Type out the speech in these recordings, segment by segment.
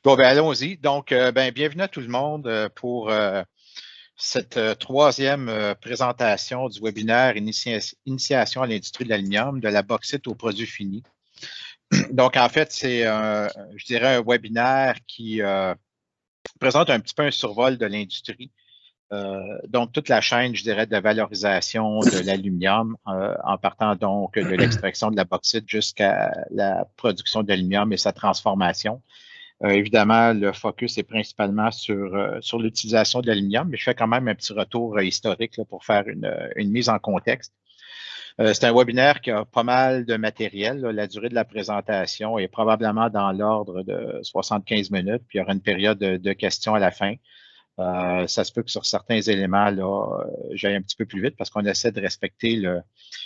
Bon, ben allons-y. Donc, bienvenue à tout le monde pour cette troisième présentation du webinaire Initiation à l'industrie de l'aluminium, de la bauxite aux produits finis. Donc, en fait, c'est, je dirais, un webinaire qui présente un petit peu un survol de l'industrie. Donc, toute la chaîne, je dirais, de valorisation de l'aluminium, en partant donc de l'extraction de la bauxite jusqu'à la production d'aluminium et sa transformation. Évidemment, le focus est principalement sur l'utilisation de l'aluminium, mais je fais quand même un petit retour historique là, pour faire une mise en contexte. C'est un webinaire qui a pas mal de matériel. Là. La durée de la présentation est probablement dans l'ordre de 75 minutes, puis il y aura une période de questions à la fin. Ça se peut que sur certains éléments, là, j'aille un petit peu plus vite parce qu'on essaie de respecter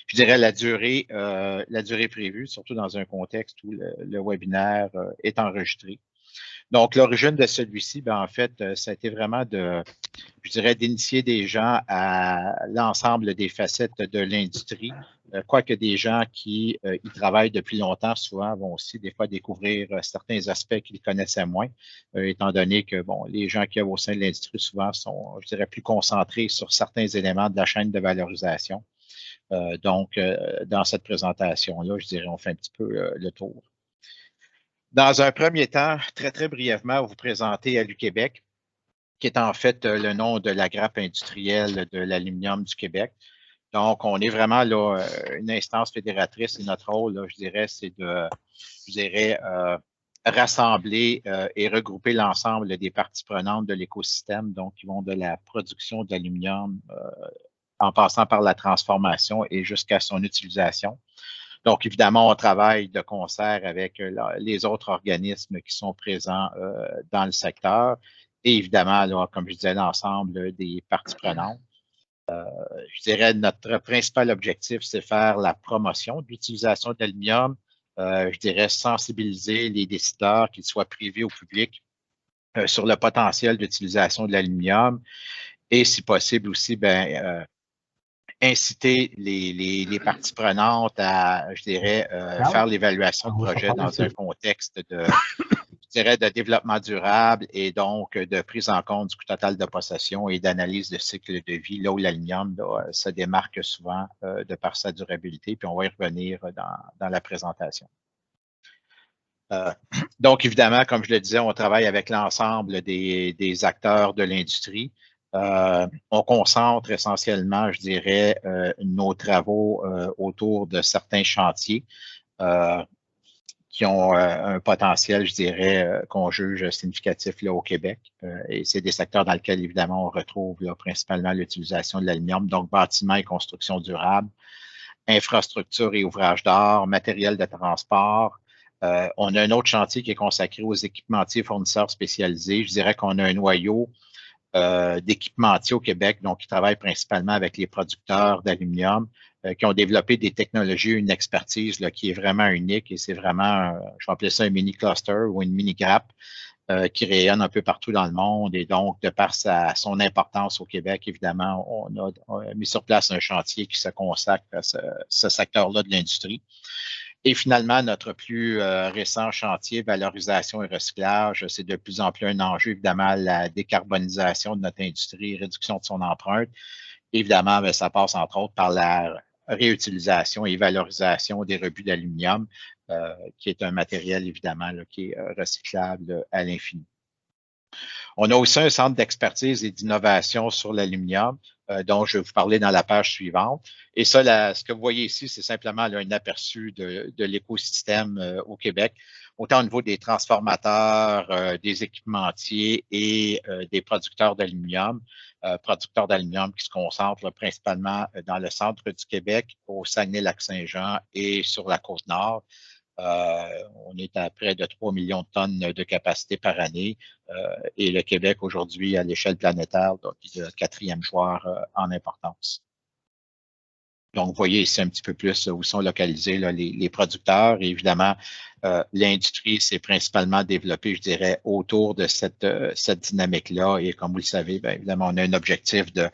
je dirais, la durée prévue, surtout dans un contexte où le webinaire est enregistré. Donc, l'origine de celui-ci, en fait, ça a été vraiment je dirais, d'initier des gens à l'ensemble des facettes de l'industrie. Quoique des gens qui y travaillent depuis longtemps, souvent, vont aussi des fois découvrir certains aspects qu'ils connaissaient moins, étant donné que, bon, les gens qui sont au sein de l'industrie, souvent, sont, je dirais, plus concentrés sur certains éléments de la chaîne de valorisation. Donc, dans cette présentation-là, je dirais, on fait un petit peu le tour. Dans un premier temps, très, très brièvement, vous présenter AluQuébec, qui est en fait le nom de la grappe industrielle de l'aluminium du Québec. Donc, on est vraiment là une instance fédératrice et notre rôle, là, je dirais, c'est de, rassembler et regrouper l'ensemble des parties prenantes de l'écosystème, donc qui vont de la production d'aluminium en passant par la transformation et jusqu'à son utilisation. Donc, évidemment, on travaille de concert avec les autres organismes qui sont présents dans le secteur et évidemment, là, comme je disais, l'ensemble des parties prenantes. Je dirais notre principal objectif, c'est faire la promotion de l'utilisation de l'aluminium. Je dirais sensibiliser les décideurs, qu'ils soient privés ou publics, sur le potentiel d'utilisation de l'aluminium et, si possible aussi, inciter les parties prenantes à, je dirais, faire l'évaluation de projet dans un contexte de développement durable et donc de prise en compte du coût total de possession et d'analyse de cycle de vie, là où l'aluminium se démarque souvent de par sa durabilité, puis on va y revenir dans la présentation. Donc, évidemment, comme je le disais, on travaille avec l'ensemble des acteurs de l'industrie. On concentre essentiellement, je dirais, nos travaux autour de certains chantiers qui ont un potentiel, je dirais, qu'on juge significatif là, au Québec. Et c'est des secteurs dans lesquels, évidemment, on retrouve là, principalement l'utilisation de l'aluminium, donc bâtiments et construction durable, infrastructures et ouvrages d'art, matériel de transport. On a un autre chantier qui est consacré aux équipementiers fournisseurs spécialisés. Je dirais qu'on a un noyau d'équipementiers au Québec, donc qui travaillent principalement avec les producteurs d'aluminium, qui ont développé des technologies, une expertise là, qui est vraiment unique et c'est vraiment, je vais appeler ça un mini cluster ou une mini grappe qui rayonne un peu partout dans le monde et donc, de par son importance au Québec, évidemment, on a mis sur place un chantier qui se consacre à ce secteur-là de l'industrie. Et finalement, notre plus récent chantier, valorisation et recyclage, c'est de plus en plus un enjeu, évidemment, la décarbonisation de notre industrie, réduction de son empreinte. Évidemment, ça passe entre autres par la réutilisation et valorisation des rebuts d'aluminium, qui est un matériel, évidemment, là, qui est recyclable à l'infini. On a aussi un centre d'expertise et d'innovation sur l'aluminium, dont je vais vous parler dans la page suivante. Et ça, ce que vous voyez ici, c'est simplement là, un aperçu de l'écosystème au Québec, autant au niveau des transformateurs, des équipementiers et des producteurs d'aluminium. Producteurs d'aluminium qui se concentrent là, principalement dans le centre du Québec, au Saguenay-Lac-Saint-Jean et sur la Côte-Nord. On est à près de 3 millions de tonnes de capacité par année et le Québec aujourd'hui à l'échelle planétaire donc, est le quatrième joueur en importance. Donc, vous voyez ici un petit peu plus où sont localisés là, les producteurs et évidemment L'industrie s'est principalement développée, je dirais, autour de cette dynamique-là. Et comme vous le savez, bien évidemment, on a un objectif de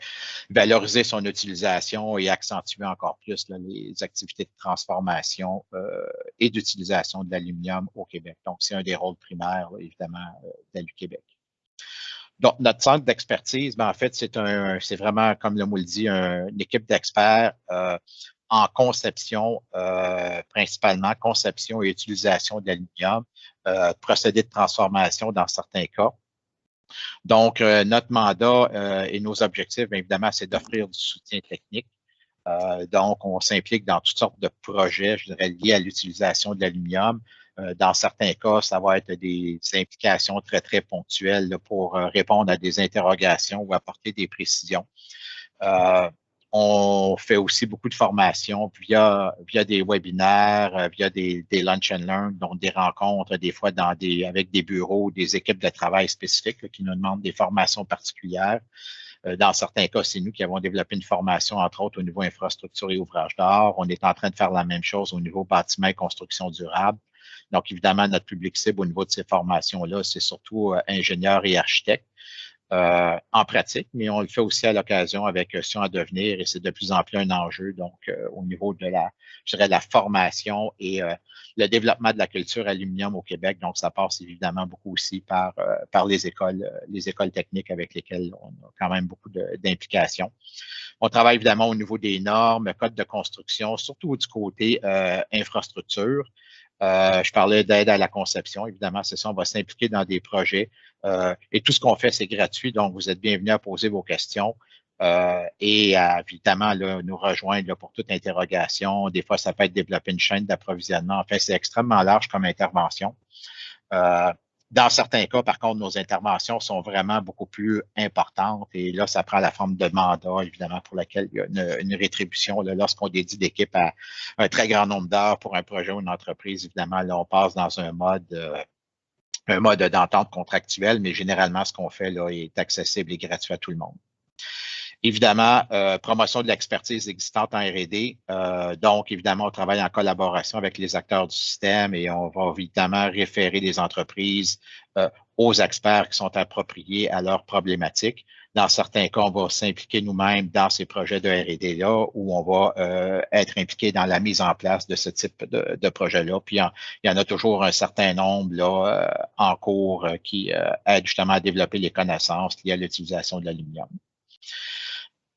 valoriser son utilisation et accentuer encore plus là, les activités de transformation et d'utilisation de l'aluminium au Québec. Donc, c'est un des rôles primaires, là, évidemment, d'Alu-Québec. Donc, notre centre d'expertise, ben, en fait, c'est vraiment, comme le mot le dit, une équipe d'experts en conception, principalement conception et utilisation de l'aluminium, procédés de transformation dans certains cas. Donc, notre mandat et nos objectifs, bien évidemment, c'est d'offrir du soutien technique. Donc, on s'implique dans toutes sortes de projets, je dirais, liés à l'utilisation de l'aluminium. Dans certains cas, ça va être des implications très, très ponctuelles là, pour répondre à des interrogations ou apporter des précisions. On fait aussi beaucoup de formations via des webinaires, via des lunch and learn, donc des rencontres, des fois avec des bureaux, des équipes de travail spécifiques là, qui nous demandent des formations particulières. Dans certains cas, c'est nous qui avons développé une formation, entre autres, au niveau infrastructure et ouvrage d'art. On est en train de faire la même chose au niveau bâtiment et construction durable. Donc, évidemment, notre public cible au niveau de ces formations-là, c'est surtout ingénieurs et architectes. En pratique, mais on le fait aussi à l'occasion avec Sion à devenir et c'est de plus en plus un enjeu donc au niveau de je dirais, la formation et le développement de la culture aluminium au Québec. Donc, ça passe évidemment beaucoup aussi par les écoles techniques avec lesquelles on a quand même beaucoup d'implications. On travaille évidemment au niveau des normes, codes de construction, surtout du côté infrastructure. Je parlais d'aide à la conception. Évidemment, c'est ça, on va s'impliquer dans des projets. Et tout ce qu'on fait, c'est gratuit. Donc, vous êtes bienvenus à poser vos questions et à, évidemment, là, nous rejoindre là, pour toute interrogation. Des fois, ça peut être développer une chaîne d'approvisionnement. Enfin, c'est extrêmement large comme intervention. Dans certains cas, par contre, nos interventions sont vraiment beaucoup plus importantes et là, ça prend la forme de mandat, évidemment, pour laquelle il y a une rétribution. Lorsqu'on dédie l'équipe à un très grand nombre d'heures pour un projet ou une entreprise, évidemment, là, on passe dans un mode d'entente contractuelle, mais généralement, ce qu'on fait là est accessible et gratuit à tout le monde. Évidemment, promotion de l'expertise existante en R&D. Donc, évidemment, on travaille en collaboration avec les acteurs du système et on va évidemment référer les entreprises aux experts qui sont appropriés à leurs problématiques. Dans certains cas, on va s'impliquer nous-mêmes dans ces projets de R&D-là où on va être impliqué dans la mise en place de ce type de projet-là. Puis, il y en a toujours un certain nombre là, en cours qui aident justement à développer les connaissances liées à l'utilisation de l'aluminium.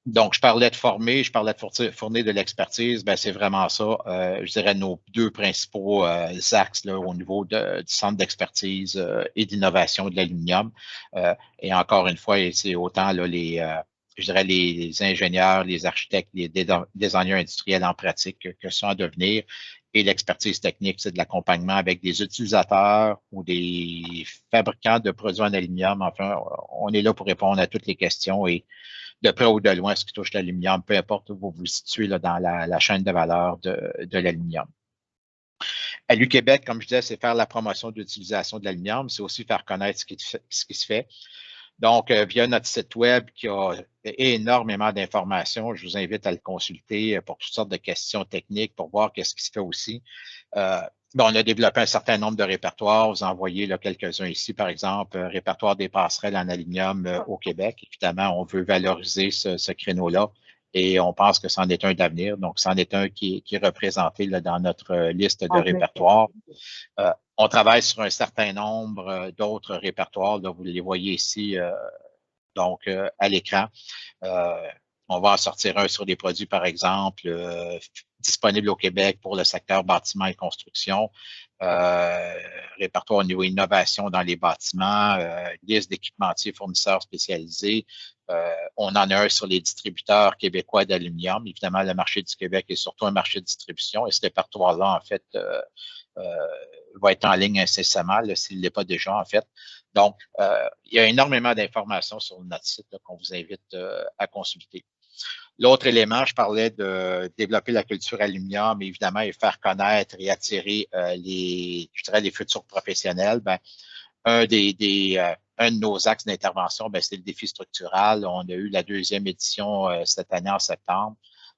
Donc, je parlais de former, je parlais de fournir de l'expertise. Ben, c'est vraiment ça, je dirais, nos deux principaux axes là, au niveau du centre d'expertise et d'innovation de l'aluminium. Et encore une fois, c'est autant là, je dirais, les ingénieurs, les architectes, les designers industriels en pratique que sont à devenir. Et l'expertise technique, c'est de l'accompagnement avec des utilisateurs ou des fabricants de produits en aluminium. Enfin, on est là pour répondre à toutes les questions et de près ou de loin, ce qui touche l'aluminium, peu importe où vous vous situez là, dans la chaîne de valeur de l'aluminium. À l'U-Québec, comme je disais, c'est faire la promotion de l'utilisation de l'aluminium, c'est aussi faire connaître ce qui se fait. Donc, via notre site web qui a énormément d'informations, je vous invite à le consulter pour toutes sortes de questions techniques, pour voir qu'est-ce qui se fait aussi. On a développé un certain nombre de répertoires. Vous en voyez quelques-uns ici, par exemple, répertoire des passerelles en aluminium au Québec. Évidemment, on veut valoriser ce créneau-là et on pense que c'en est un d'avenir. Donc, c'en est un qui est représenté là, dans notre liste de répertoires. On travaille sur un certain nombre d'autres répertoires. Là, vous les voyez ici, donc à l'écran. On va en sortir un sur des produits, par exemple, disponibles au Québec pour le secteur bâtiment et construction, répertoire au niveau innovation dans les bâtiments, liste d'équipementiers fournisseurs spécialisés. On en a un sur les distributeurs québécois d'aluminium. Évidemment, le marché du Québec est surtout un marché de distribution et ce répertoire-là, en fait, va être en ligne incessamment, s'il ne l'est pas déjà, en fait. Donc, il y a énormément d'informations sur notre site qu'on vous invite à consulter. L'autre élément, je parlais de développer la culture aluminium, évidemment, et faire connaître et attirer les futurs professionnels. Ben, un de nos axes d'intervention, ben, c'est le défi structural. On a eu la 2e édition cette année en septembre.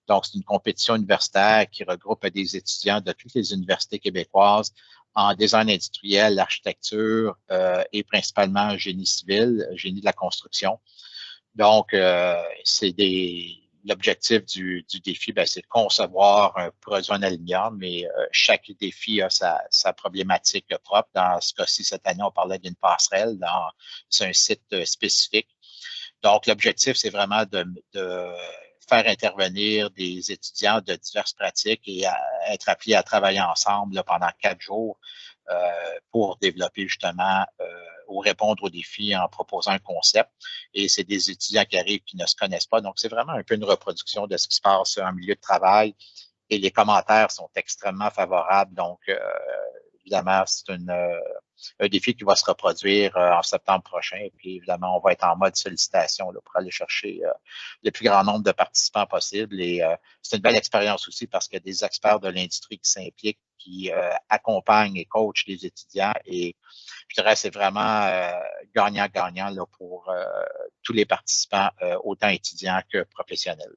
Donc, c'est une compétition universitaire qui regroupe des étudiants de toutes les universités québécoises en design industriel, architecture et principalement génie civil, génie de la construction. Donc, l'objectif du défi, c'est de concevoir un produit en aluminium, mais chaque défi a sa problématique propre. Dans ce cas-ci, cette année, on parlait d'une passerelle c'est un site spécifique. Donc, l'objectif, c'est vraiment de faire intervenir des étudiants de diverses pratiques et être appelés à travailler ensemble là, pendant 4 jours pour développer justement ou répondre aux défis en proposant un concept. Et c'est des étudiants qui arrivent qui ne se connaissent pas. Donc, c'est vraiment un peu une reproduction de ce qui se passe en milieu de travail. Et les commentaires sont extrêmement favorables. Donc, évidemment, c'est un défi qui va se reproduire en septembre prochain. Et puis, évidemment, on va être en mode sollicitation là, pour aller chercher le plus grand nombre de participants possible. Et c'est une belle expérience aussi parce qu'il y a des experts de l'industrie qui s'impliquent, qui accompagnent et coachent les étudiants. Et je dirais c'est vraiment gagnant-gagnant là, pour tous les participants, autant étudiants que professionnels.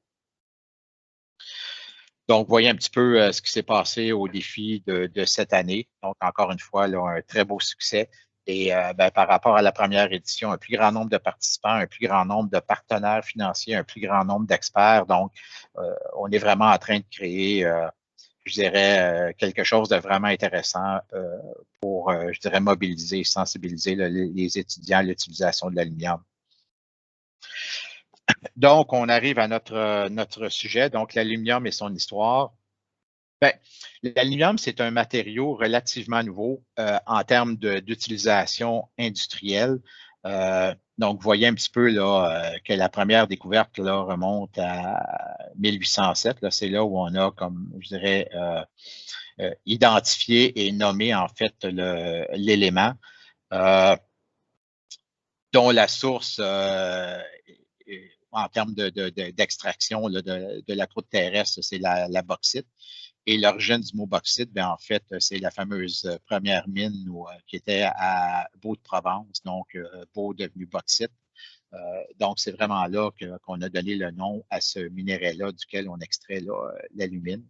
Donc, vous voyez un petit peu ce qui s'est passé au défi de cette année. Donc, encore une fois, là, un très beau succès. Et par rapport à la première édition, un plus grand nombre de participants, un plus grand nombre de partenaires financiers, un plus grand nombre d'experts. Donc, on est vraiment en train de créer, je dirais, quelque chose de vraiment intéressant pour, je dirais, mobiliser, sensibiliser les étudiants à l'utilisation de l'aluminium. Donc, on arrive à notre sujet, donc l'aluminium et son histoire. L'aluminium, c'est un matériau relativement nouveau en termes d'utilisation industrielle. Donc, vous voyez un petit peu là, que la première découverte là, remonte à 1807. C'est là où on a, comme je dirais, identifié et nommé en fait l'élément dont la source en termes d'extraction de la croûte terrestre, c'est la bauxite. Et l'origine du mot bauxite, en fait, c'est la fameuse première mine qui était à Beau-de-Provence, donc Beau devenu bauxite. Donc, c'est vraiment là qu'on a donné le nom à ce minerai-là duquel on extrait l'alumine.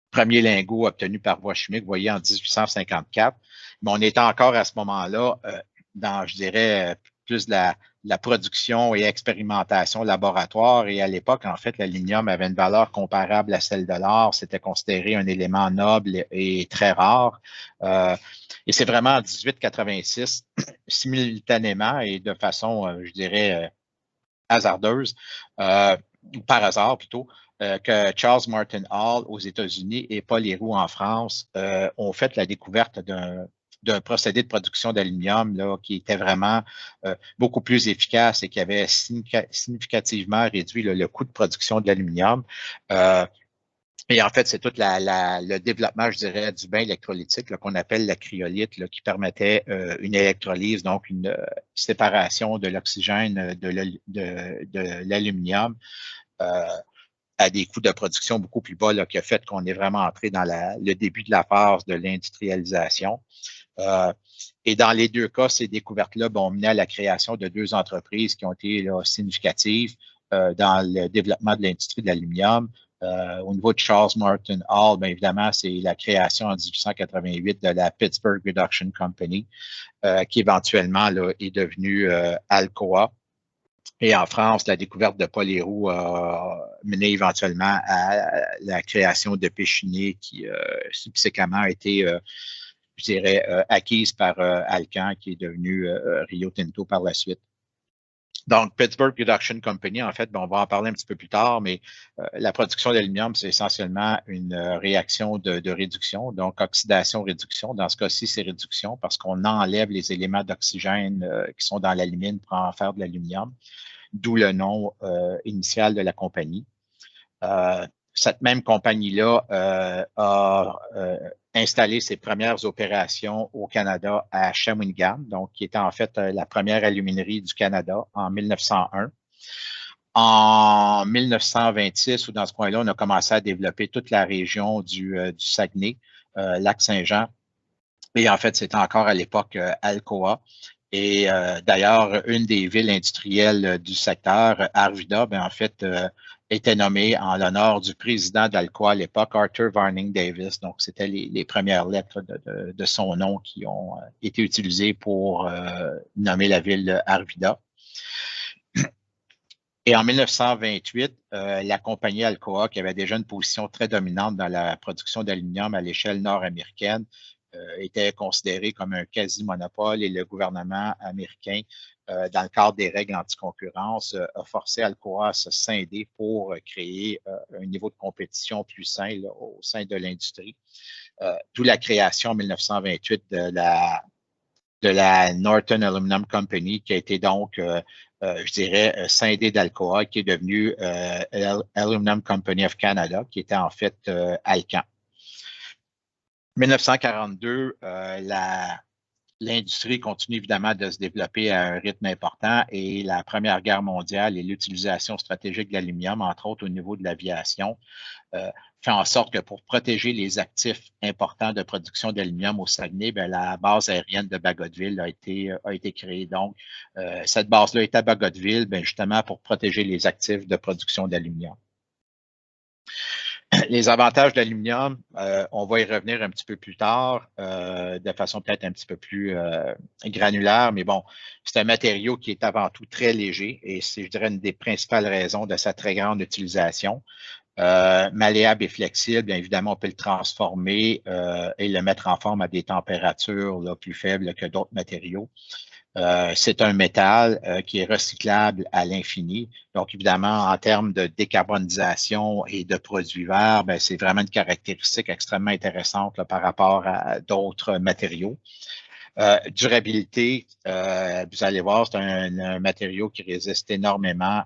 Premier lingot obtenu par voie chimique, vous voyez, en 1854. Mais on était encore à ce moment-là dans, je dirais, plus de la production et expérimentation laboratoire. Et à l'époque, en fait, l'aluminium avait une valeur comparable à celle de l'or. C'était considéré un élément noble et très rare. Et c'est vraiment en 1886, simultanément et de façon, je dirais, hasardeuse, par hasard plutôt, que Charles Martin Hall aux États-Unis et Paul Héroux en France ont fait la découverte d'un procédé de production d'aluminium qui était vraiment beaucoup plus efficace et qui avait significativement réduit le coût de production de l'aluminium. Et en fait, c'est tout le développement, je dirais, du bain électrolytique qu'on appelle la cryolite, qui permettait une électrolyse, donc une séparation de l'oxygène de l'aluminium à des coûts de production beaucoup plus bas, qui a fait qu'on est vraiment entré dans le début de la phase de l'industrialisation. Et dans les deux cas, ces découvertes-là ont mené à la création de 2 entreprises qui ont été significatives dans le développement de l'industrie de l'aluminium. Au niveau de Charles Martin Hall, bien évidemment, c'est la création en 1888 de la Pittsburgh Reduction Company, qui éventuellement est devenue Alcoa. Et en France, la découverte de Paul Héroux a mené éventuellement à la création de Péchinier qui subséquemment a été, je dirais, acquise par Alcan, qui est devenu Rio Tinto par la suite. Donc, Pittsburgh Reduction Company, en fait, on va en parler un petit peu plus tard, mais la production d'aluminium, c'est essentiellement une réaction de réduction, donc oxydation-réduction. Dans ce cas-ci, c'est réduction parce qu'on enlève les éléments d'oxygène qui sont dans l'alumine pour en faire de l'aluminium, d'où le nom initial de la compagnie. Cette même compagnie-là a installé ses premières opérations au Canada à Shawinigan, donc qui était en fait la première aluminerie du Canada en 1901. En 1926, ou dans ce coin-là, on a commencé à développer toute la région du Saguenay, Lac-Saint-Jean. Et en fait, c'était encore à l'époque Alcoa. Et d'ailleurs, une des villes industrielles du secteur, Arvida, en fait, était nommé en l'honneur du président d'Alcoa à l'époque, Arthur Varning Davis. Donc, c'était les premières lettres de son nom qui ont été utilisées pour nommer la ville de Arvida. Et en 1928, la compagnie Alcoa, qui avait déjà une position très dominante dans la production d'aluminium à l'échelle nord-américaine, était considérée comme un quasi-monopole et le gouvernement américain, dans le cadre des règles anticoncurrence, a forcé Alcoa à se scinder pour créer un niveau de compétition plus sain là, au sein de l'industrie. D'où la création en 1928 de la Northern Aluminum Company, qui a été donc, je dirais, scindée d'Alcoa, qui est devenue Aluminum Company of Canada, qui était en fait Alcan. 1942, l'industrie continue évidemment de se développer à un rythme important et la Première Guerre mondiale et l'utilisation stratégique de l'aluminium, entre autres au niveau de l'aviation, fait en sorte que pour protéger les actifs importants de production d'aluminium au Saguenay, bien, la base aérienne de Bagotville a été créée. Donc, cette base-là est à Bagotville, bien, justement pour protéger les actifs de production d'aluminium. Les avantages de l'aluminium, on va y revenir un petit peu plus tard, de façon peut-être un petit peu plus granulaire, mais bon, c'est un matériau qui est avant tout très léger et c'est, je dirais, une des principales raisons de sa très grande utilisation. Malléable et flexible, bien évidemment, on peut le transformer et le mettre en forme à des températures là, plus faibles que d'autres matériaux. C'est un métal qui est recyclable à l'infini. Donc, évidemment, en termes de décarbonisation et de produits verts, c'est vraiment une caractéristique extrêmement intéressante là, par rapport à d'autres matériaux. Durabilité, vous allez voir, c'est un matériau qui résiste énormément,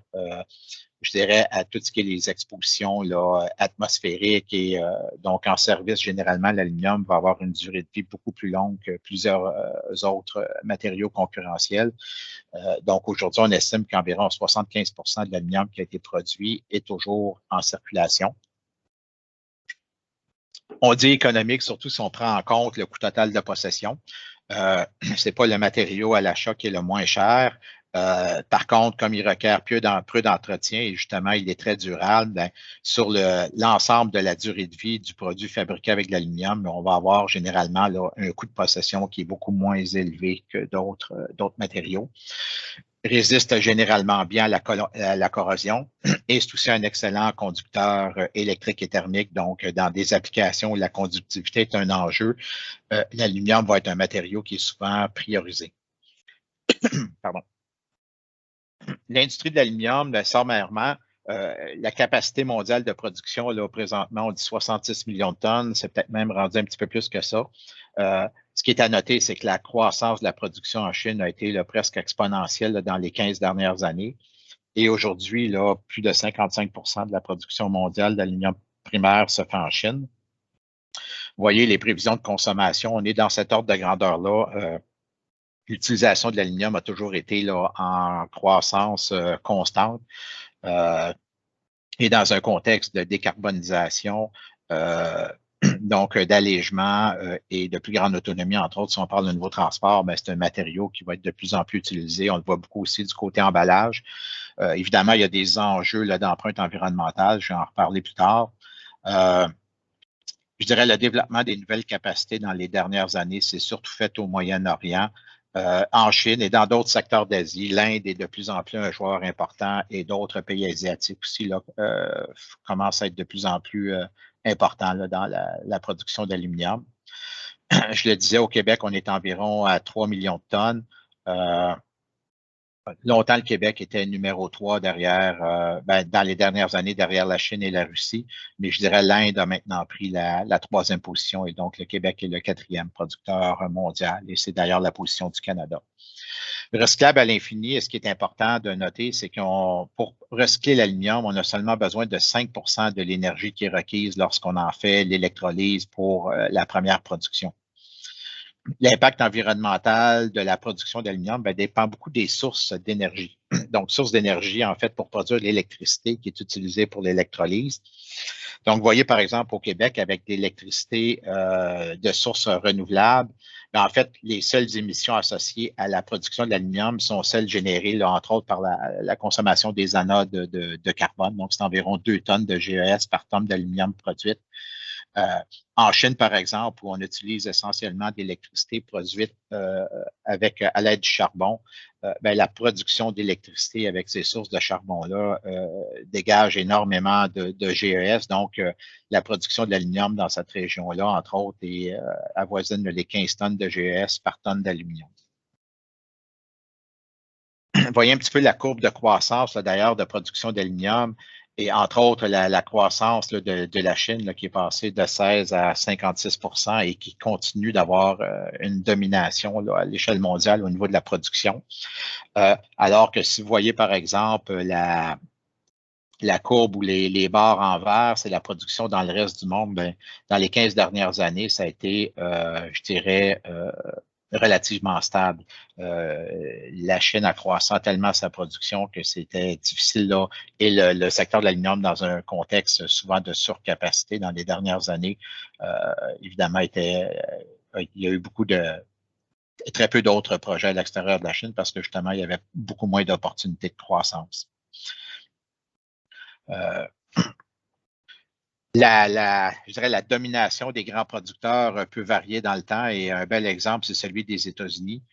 je dirais, à tout ce qui est les expositions là, atmosphériques et donc en service, généralement, l'aluminium va avoir une durée de vie beaucoup plus longue que plusieurs autres matériaux concurrentiels. Donc aujourd'hui, on estime qu'environ 75% de l'aluminium qui a été produit est toujours en circulation. On dit économique, surtout si on prend en compte le coût total de possession. C'est pas le matériau à l'achat qui est le moins cher. Par contre, comme il requiert peu d'entretien et justement, il est très durable, bien, sur l'ensemble de la durée de vie du produit fabriqué avec de l'aluminium, on va avoir généralement là, un coût de possession qui est beaucoup moins élevé que d'autres matériaux. Résiste généralement bien à la corrosion et c'est aussi un excellent conducteur électrique et thermique. Donc, dans des applications où la conductivité est un enjeu, l'aluminium va être un matériau qui est souvent priorisé. Pardon. L'industrie de l'aluminium, sommairement, la capacité mondiale de production, là, présentement, on dit 66 millions de tonnes, c'est peut-être même rendu un petit peu plus que ça. Ce qui est à noter, c'est que la croissance de la production en Chine a été là, presque exponentielle là, dans les 15 dernières années. Et aujourd'hui, là, plus de 55% de la production mondiale d'aluminium primaire se fait en Chine. Vous voyez les prévisions de consommation, on est dans cet ordre de grandeur-là. L'utilisation de l'aluminium a toujours été là, en croissance constante et dans un contexte de décarbonisation, donc d'allègement et de plus grande autonomie, entre autres, si on parle de nouveau transport, c'est un matériau qui va être de plus en plus utilisé. On le voit beaucoup aussi du côté emballage. Évidemment, il y a des enjeux d'empreinte environnementale, je vais en reparler plus tard. Je dirais le développement des nouvelles capacités dans les dernières années, c'est surtout fait au Moyen-Orient. En Chine et dans d'autres secteurs d'Asie. L'Inde est de plus en plus un joueur important et d'autres pays asiatiques aussi là, commencent à être de plus en plus importants là, dans la production d'aluminium. Je le disais, au Québec, on est environ à 3 millions de tonnes. Longtemps, le Québec était numéro 3 derrière, dans les dernières années, derrière la Chine et la Russie. Mais je dirais l'Inde a maintenant pris la 3e position et donc le Québec est le 4e producteur mondial. Et c'est d'ailleurs la position du Canada. Recyclable à l'infini, et ce qui est important de noter, c'est pour recycler l'aluminium, on a seulement besoin de 5% de l'énergie qui est requise lorsqu'on en fait l'électrolyse pour la première production. L'impact environnemental de la production d'aluminium dépend beaucoup des sources d'énergie. Donc, source d'énergie, en fait, pour produire l'électricité qui est utilisée pour l'électrolyse. Donc, vous voyez, par exemple, au Québec, avec de l'électricité de sources renouvelables, en fait, les seules émissions associées à la production de l'aluminium sont celles générées, là, entre autres, par la consommation des anodes de carbone. Donc, c'est environ 2 tonnes de GES par tonne d'aluminium produite. En Chine, par exemple, où on utilise essentiellement de l'électricité produite à l'aide du charbon, la production d'électricité avec ces sources de charbon-là dégage énormément de GES. Donc, la production de l'aluminium dans cette région-là, entre autres, avoisine les 15 tonnes de GES par tonne d'aluminium. Vous voyez un petit peu la courbe de croissance, d'ailleurs, de production d'aluminium. Et entre autres, la croissance de la Chine là, qui est passée de 16 à 56 et qui continue d'avoir une domination là, à l'échelle mondiale au niveau de la production. Alors que si vous voyez, par exemple, la courbe ou les barres en vert, c'est la production dans le reste du monde. Bien, dans les 15 dernières années, ça a été, je dirais, relativement stable. La Chine a croissant tellement sa production que c'était difficile là. Et le secteur de l'aluminium, dans un contexte souvent de surcapacité dans les dernières années, évidemment, il y a eu très peu d'autres projets à l'extérieur de la Chine parce que justement, il y avait beaucoup moins d'opportunités de croissance. Je dirais la domination des grands producteurs peut varier dans le temps et un bel exemple, c'est celui des États-Unis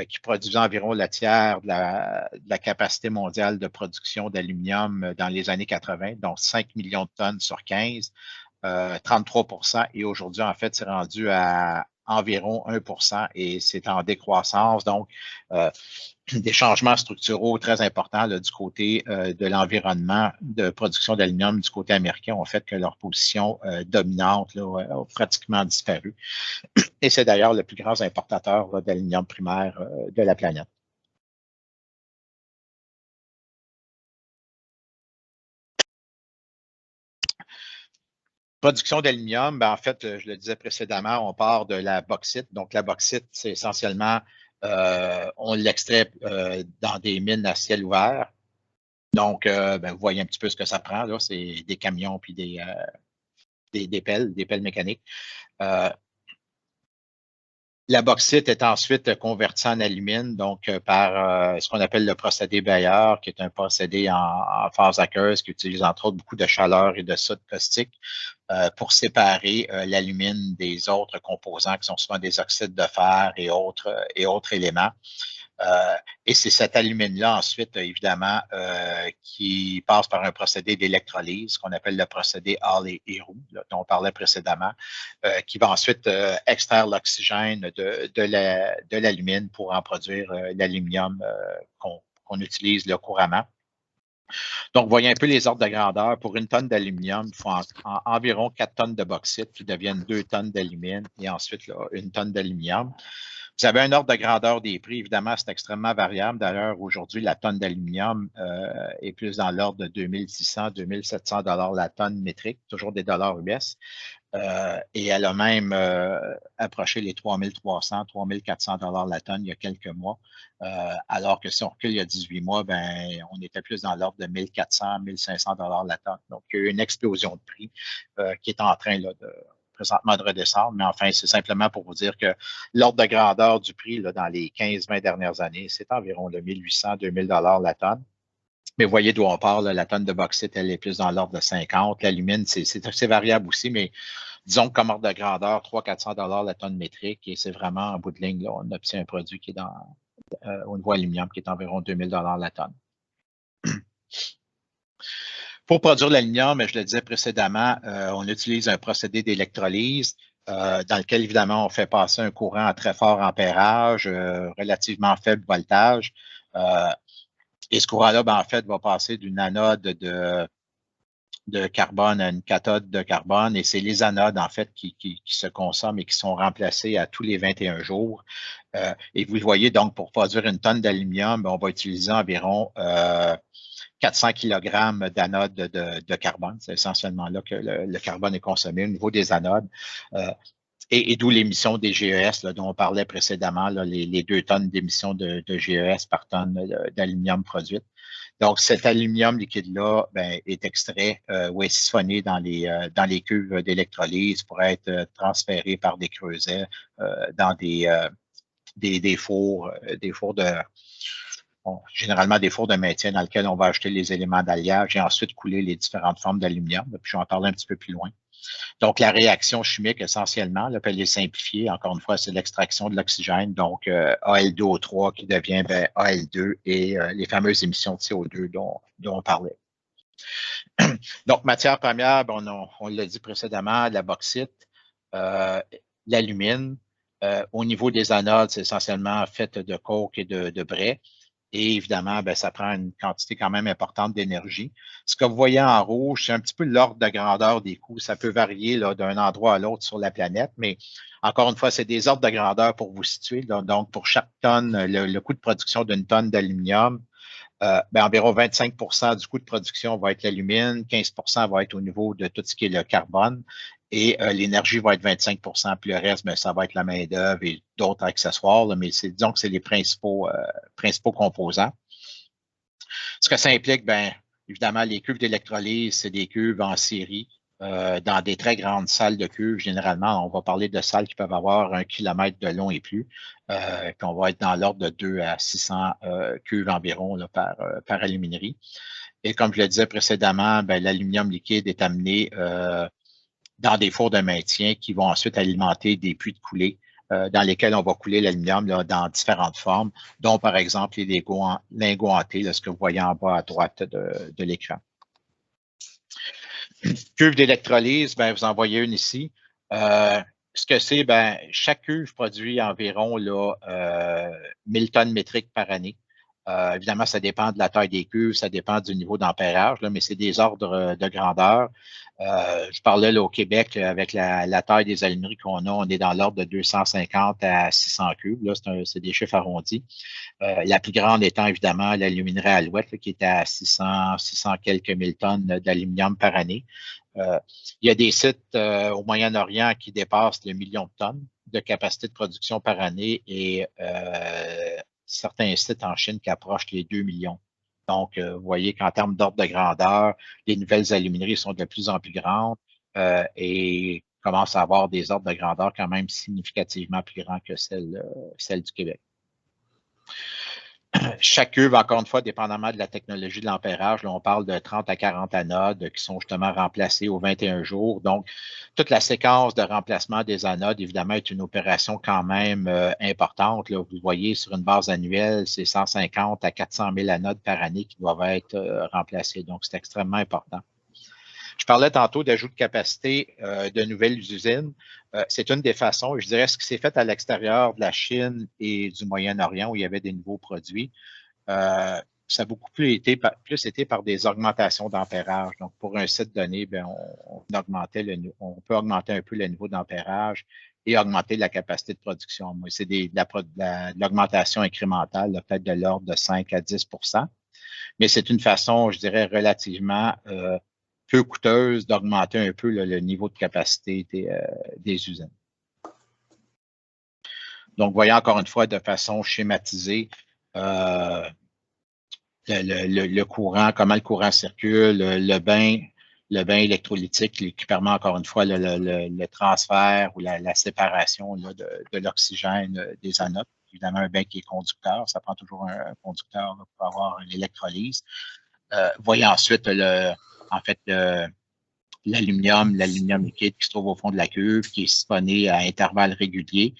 qui produisent environ le tiers de la capacité mondiale de production d'aluminium dans les années 80, donc 5 millions de tonnes sur 15, 33 et aujourd'hui, en fait, c'est rendu à environ 1 et c'est en décroissance. Donc, des changements structuraux très importants là, du côté de l'environnement de production d'aluminium du côté américain ont fait que leur position dominante là, a pratiquement disparu. Et c'est d'ailleurs le plus grand importateur d'aluminium primaire de la planète. Production d'aluminium, en fait, je le disais précédemment, on part de la bauxite. Donc, la bauxite, c'est essentiellement, on l'extrait dans des mines à ciel ouvert. Donc, vous voyez un petit peu ce que ça prend, là. C'est des camions puis des pelles mécaniques. La bauxite est ensuite convertie en alumine, donc par ce qu'on appelle le procédé Bayer, qui est un procédé en phase aqueuse qui utilise entre autres beaucoup de chaleur et de soude caustique pour séparer l'alumine des autres composants qui sont souvent des oxydes de fer et autres éléments. Et c'est cette alumine-là, ensuite, évidemment, qui passe par un procédé d'électrolyse, qu'on appelle le procédé Hall-Héroult, dont on parlait précédemment, qui va ensuite extraire l'oxygène de l'alumine pour en produire l'aluminium qu'on utilise là, couramment. Donc, vous voyez un peu les ordres de grandeur. Pour une tonne d'aluminium, il faut environ 4 tonnes de bauxite qui deviennent 2 tonnes d'alumine et ensuite là, 1 tonne d'aluminium. Vous avez un ordre de grandeur des prix. Évidemment, c'est extrêmement variable. D'ailleurs, aujourd'hui, la tonne d'aluminium est plus dans l'ordre de 2600, 2700 $ la tonne métrique, toujours des dollars US. Et elle a même approché les 3300, 3400 $ la tonne il y a quelques mois. Alors que si on recule il y a 18 mois, on était plus dans l'ordre de 1400, 1500 $ la tonne. Donc, il y a eu une explosion de prix qui est en train là, présentement de redescendre, mais enfin, c'est simplement pour vous dire que l'ordre de grandeur du prix là, dans les 15-20 dernières années, c'est environ de 1800, 2000 $ la tonne. Mais vous voyez d'où on parle, la tonne de bauxite, elle est plus dans l'ordre de 50. L'alumine, c'est assez variable aussi, mais disons que comme ordre de grandeur, 300-400 $ la tonne métrique, et c'est vraiment en bout de ligne, là, on obtient un produit qui est au niveau aluminium, qui est environ 2000 $ la tonne. Pour produire l'aluminium, je le disais précédemment, on utilise un procédé d'électrolyse dans lequel, évidemment, on fait passer un courant à très fort ampérage, relativement faible voltage. Et ce courant-là, en fait, va passer d'une anode de carbone à une cathode de carbone. Et c'est les anodes, en fait, qui se consomment et qui sont remplacées à tous les 21 jours. Et vous le voyez, donc, pour produire une tonne d'aluminium, on va utiliser environ 400 kg d'anodes de carbone. C'est essentiellement là que le carbone est consommé au niveau des anodes. Et d'où l'émission des GES là, dont on parlait précédemment, là, les 2 tonnes d'émissions de GES par tonne d'aluminium produite. Donc, cet aluminium liquide-là ben, est extrait ou est siphonné dans les cuves d'électrolyse pour être transféré par des creusets dans des fours de généralement des fours de maintien dans lesquels on va ajouter les éléments d'alliage et ensuite couler les différentes formes d'aluminium. Puis je vais en parler un petit peu plus loin. Donc, la réaction chimique, essentiellement, là, elle est simplifiée. Encore une fois, c'est l'extraction de l'oxygène, donc Al2O3 qui devient Al2 et les fameuses émissions de CO2 dont on parlait. Donc, matière première, on l'a dit précédemment, la bauxite, l'alumine. Au niveau des anodes, c'est essentiellement fait de coke et de brai. Et évidemment, ben, ça prend une quantité quand même importante d'énergie. Ce que vous voyez en rouge, c'est un petit peu l'ordre de grandeur des coûts. Ça peut varier d'un endroit à l'autre sur la planète, mais encore une fois, c'est des ordres de grandeur pour vous situer. Là. Donc, pour chaque tonne, le coût de production d'une tonne d'aluminium, ben, environ 25 du coût de production va être l'alumine, 15 va être au niveau de tout ce qui est le carbone et l'énergie va être 25 puis le reste, ben, ça va être la main-d'œuvre et d'autres accessoires, là, mais disons que c'est les principaux composants. Ce que ça implique, ben, évidemment, les cuves d'électrolyse, c'est des cuves en série. Dans des très grandes salles de cuves, généralement, on va parler de salles qui peuvent avoir 1 kilomètre de long et plus, puis on va être dans l'ordre de 2 à 600 cuves environ là, par aluminerie. Et comme je le disais précédemment, ben, l'aluminium liquide est amené dans des fours de maintien qui vont ensuite alimenter des puits de coulée dans lesquels on va couler l'aluminium dans différentes formes, dont par exemple les lingots hantés, ce que vous voyez en bas à droite de l'écran. Cuve d'électrolyse, ben, vous en voyez une ici. Ce que c'est, ben, chaque cuve produit environ là, 1000 tonnes métriques par année. Évidemment, ça dépend de la taille des cuves, ça dépend du niveau d'ampérage, mais c'est des ordres de grandeur. Je parlais là, au Québec, avec la taille des alumineries qu'on a, on est dans l'ordre de 250 à 600 cuves. Là, c'est des chiffres arrondis. La plus grande étant évidemment l'aluminerie Alouette, là, qui est à 600 quelques mille tonnes d'aluminium par année. Il y a des sites au Moyen-Orient qui dépassent le million de tonnes de capacité de production par année et certains sites en Chine qui approchent les 2 millions. Donc, vous voyez qu'en termes d'ordre de grandeur, les nouvelles alumineries sont de plus en plus grandes et commencent à avoir des ordres de grandeur quand même significativement plus grands que celles du Québec. Chaque cuve, encore une fois, dépendamment de la technologie de l'ampérage, on parle de 30 à 40 anodes qui sont justement remplacées aux 21 jours. Donc, toute la séquence de remplacement des anodes, évidemment, est une opération quand même importante. Là, vous voyez, sur une base annuelle, c'est 150 à 400 000 anodes par année qui doivent être remplacées. Donc, c'est extrêmement important. Je parlais tantôt d'ajout de capacité de nouvelles usines. C'est une des façons, je dirais, ce qui s'est fait à l'extérieur de la Chine et du Moyen-Orient où il y avait des nouveaux produits. Ça a beaucoup plus été par des augmentations d'ampérage. Donc, pour un site donné, bien, on peut augmenter un peu le niveau d'ampérage et augmenter la capacité de production. Moi, c'est de l'augmentation incrémentale, peut-être de l'ordre de 5 à 10 mais c'est une façon, je dirais, relativement peu coûteuse d'augmenter un peu le niveau de capacité des usines. Donc, vous voyez encore une fois de façon schématisée le courant, comment le courant circule, le bain électrolytique qui permet encore une fois le transfert ou la séparation là, de l'oxygène des anodes. Évidemment, un bain qui est conducteur, ça prend toujours un conducteur là, pour avoir l'électrolyse. Vous voyez ensuite l'aluminium liquide qui se trouve au fond de la cuve, qui est siphonné à intervalles réguliers,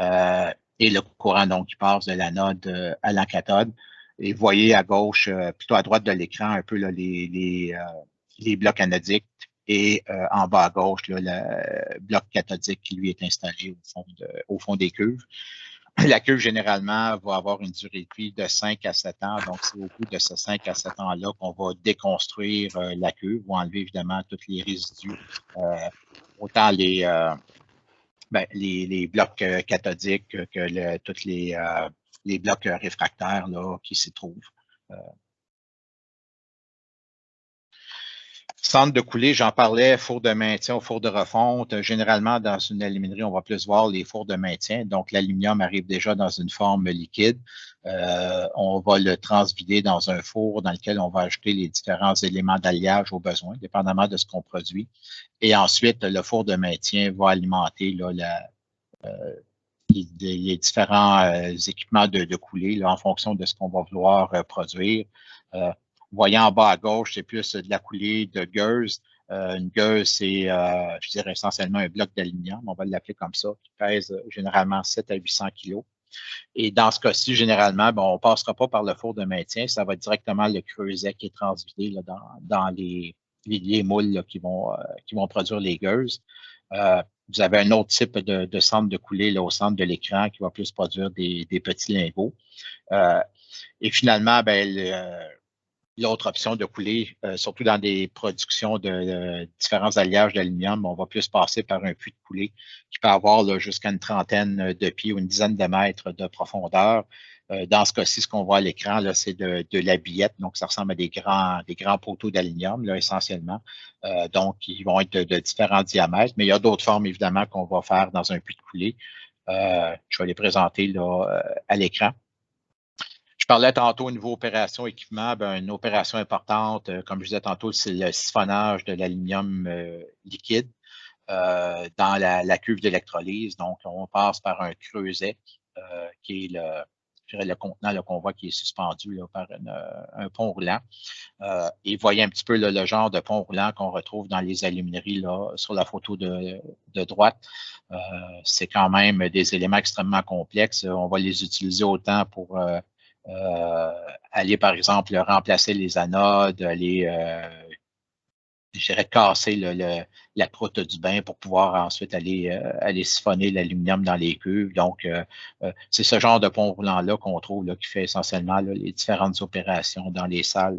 et le courant donc qui passe de l'anode à la cathode. Et vous voyez à gauche, plutôt à droite de l'écran, un peu là, les blocs anodiques et en bas à gauche, là, le bloc cathodique qui lui est installé au fond des cuves. La cuve, généralement, va avoir une durée de vie de 5 à 7 ans. Donc, c'est au bout de ces 5 à 7 ans-là qu'on va déconstruire la cuve ou enlever, évidemment, tous les résidus, autant les blocs cathodiques que tous les blocs réfractaires là, qui s'y trouvent. Centre de coulée, j'en parlais, four de maintien ou four de refonte. Généralement, dans une aluminerie, on va plus voir les fours de maintien. Donc, l'aluminium arrive déjà dans une forme liquide. On va le transvider dans un four dans lequel on va ajouter les différents éléments d'alliage au besoin, dépendamment de ce qu'on produit. Et ensuite, le four de maintien va alimenter là, les différents équipements de coulée là, en fonction de ce qu'on va vouloir produire. Vous voyez en bas à gauche, c'est plus de la coulée de gueuse. Une gueuse, c'est, je dirais, essentiellement un bloc d'aluminium, on va l'appeler comme ça, qui pèse généralement 7 à 800 kilos. Et dans ce cas-ci, généralement, bon, on ne passera pas par le four de maintien, ça va directement le creuset qui est transvidé là, dans les moules là, qui vont produire les gueuses. Vous avez un autre type de centre de coulée là, au centre de l'écran qui va plus produire des petits lingots. Et finalement, ben, l'autre option de coulée, surtout dans des productions de différents alliages d'aluminium, on va plus passer par un puits de coulée qui peut avoir jusqu'à une trentaine de pieds ou une dizaine de mètres de profondeur. Dans ce cas-ci, ce qu'on voit à l'écran, c'est de la billette. Donc, ça ressemble à des grands poteaux d'aluminium, essentiellement. Donc, ils vont être de différents diamètres, mais il y a d'autres formes, évidemment, qu'on va faire dans un puits de coulée. Je vais les présenter là, à l'écran. Je parlais tantôt au niveau opération équipement, ben, une opération importante, comme je disais tantôt, c'est le siphonnage de l'aluminium liquide dans la cuve d'électrolyse. Donc, on passe par un creuset qui est le contenant qu'on voit qui est suspendu là, par un pont roulant. Et vous voyez un petit peu là, le genre de pont roulant qu'on retrouve dans les alumineries là, sur la photo de droite. C'est quand même des éléments extrêmement complexes. On va les utiliser autant pour aller, par exemple, remplacer les anodes, aller, je dirais, casser la croûte du bain pour pouvoir ensuite aller siphonner l'aluminium dans les cuves. Donc, c'est ce genre de pont roulant-là qu'on trouve là, qui fait essentiellement là, les différentes opérations dans les salles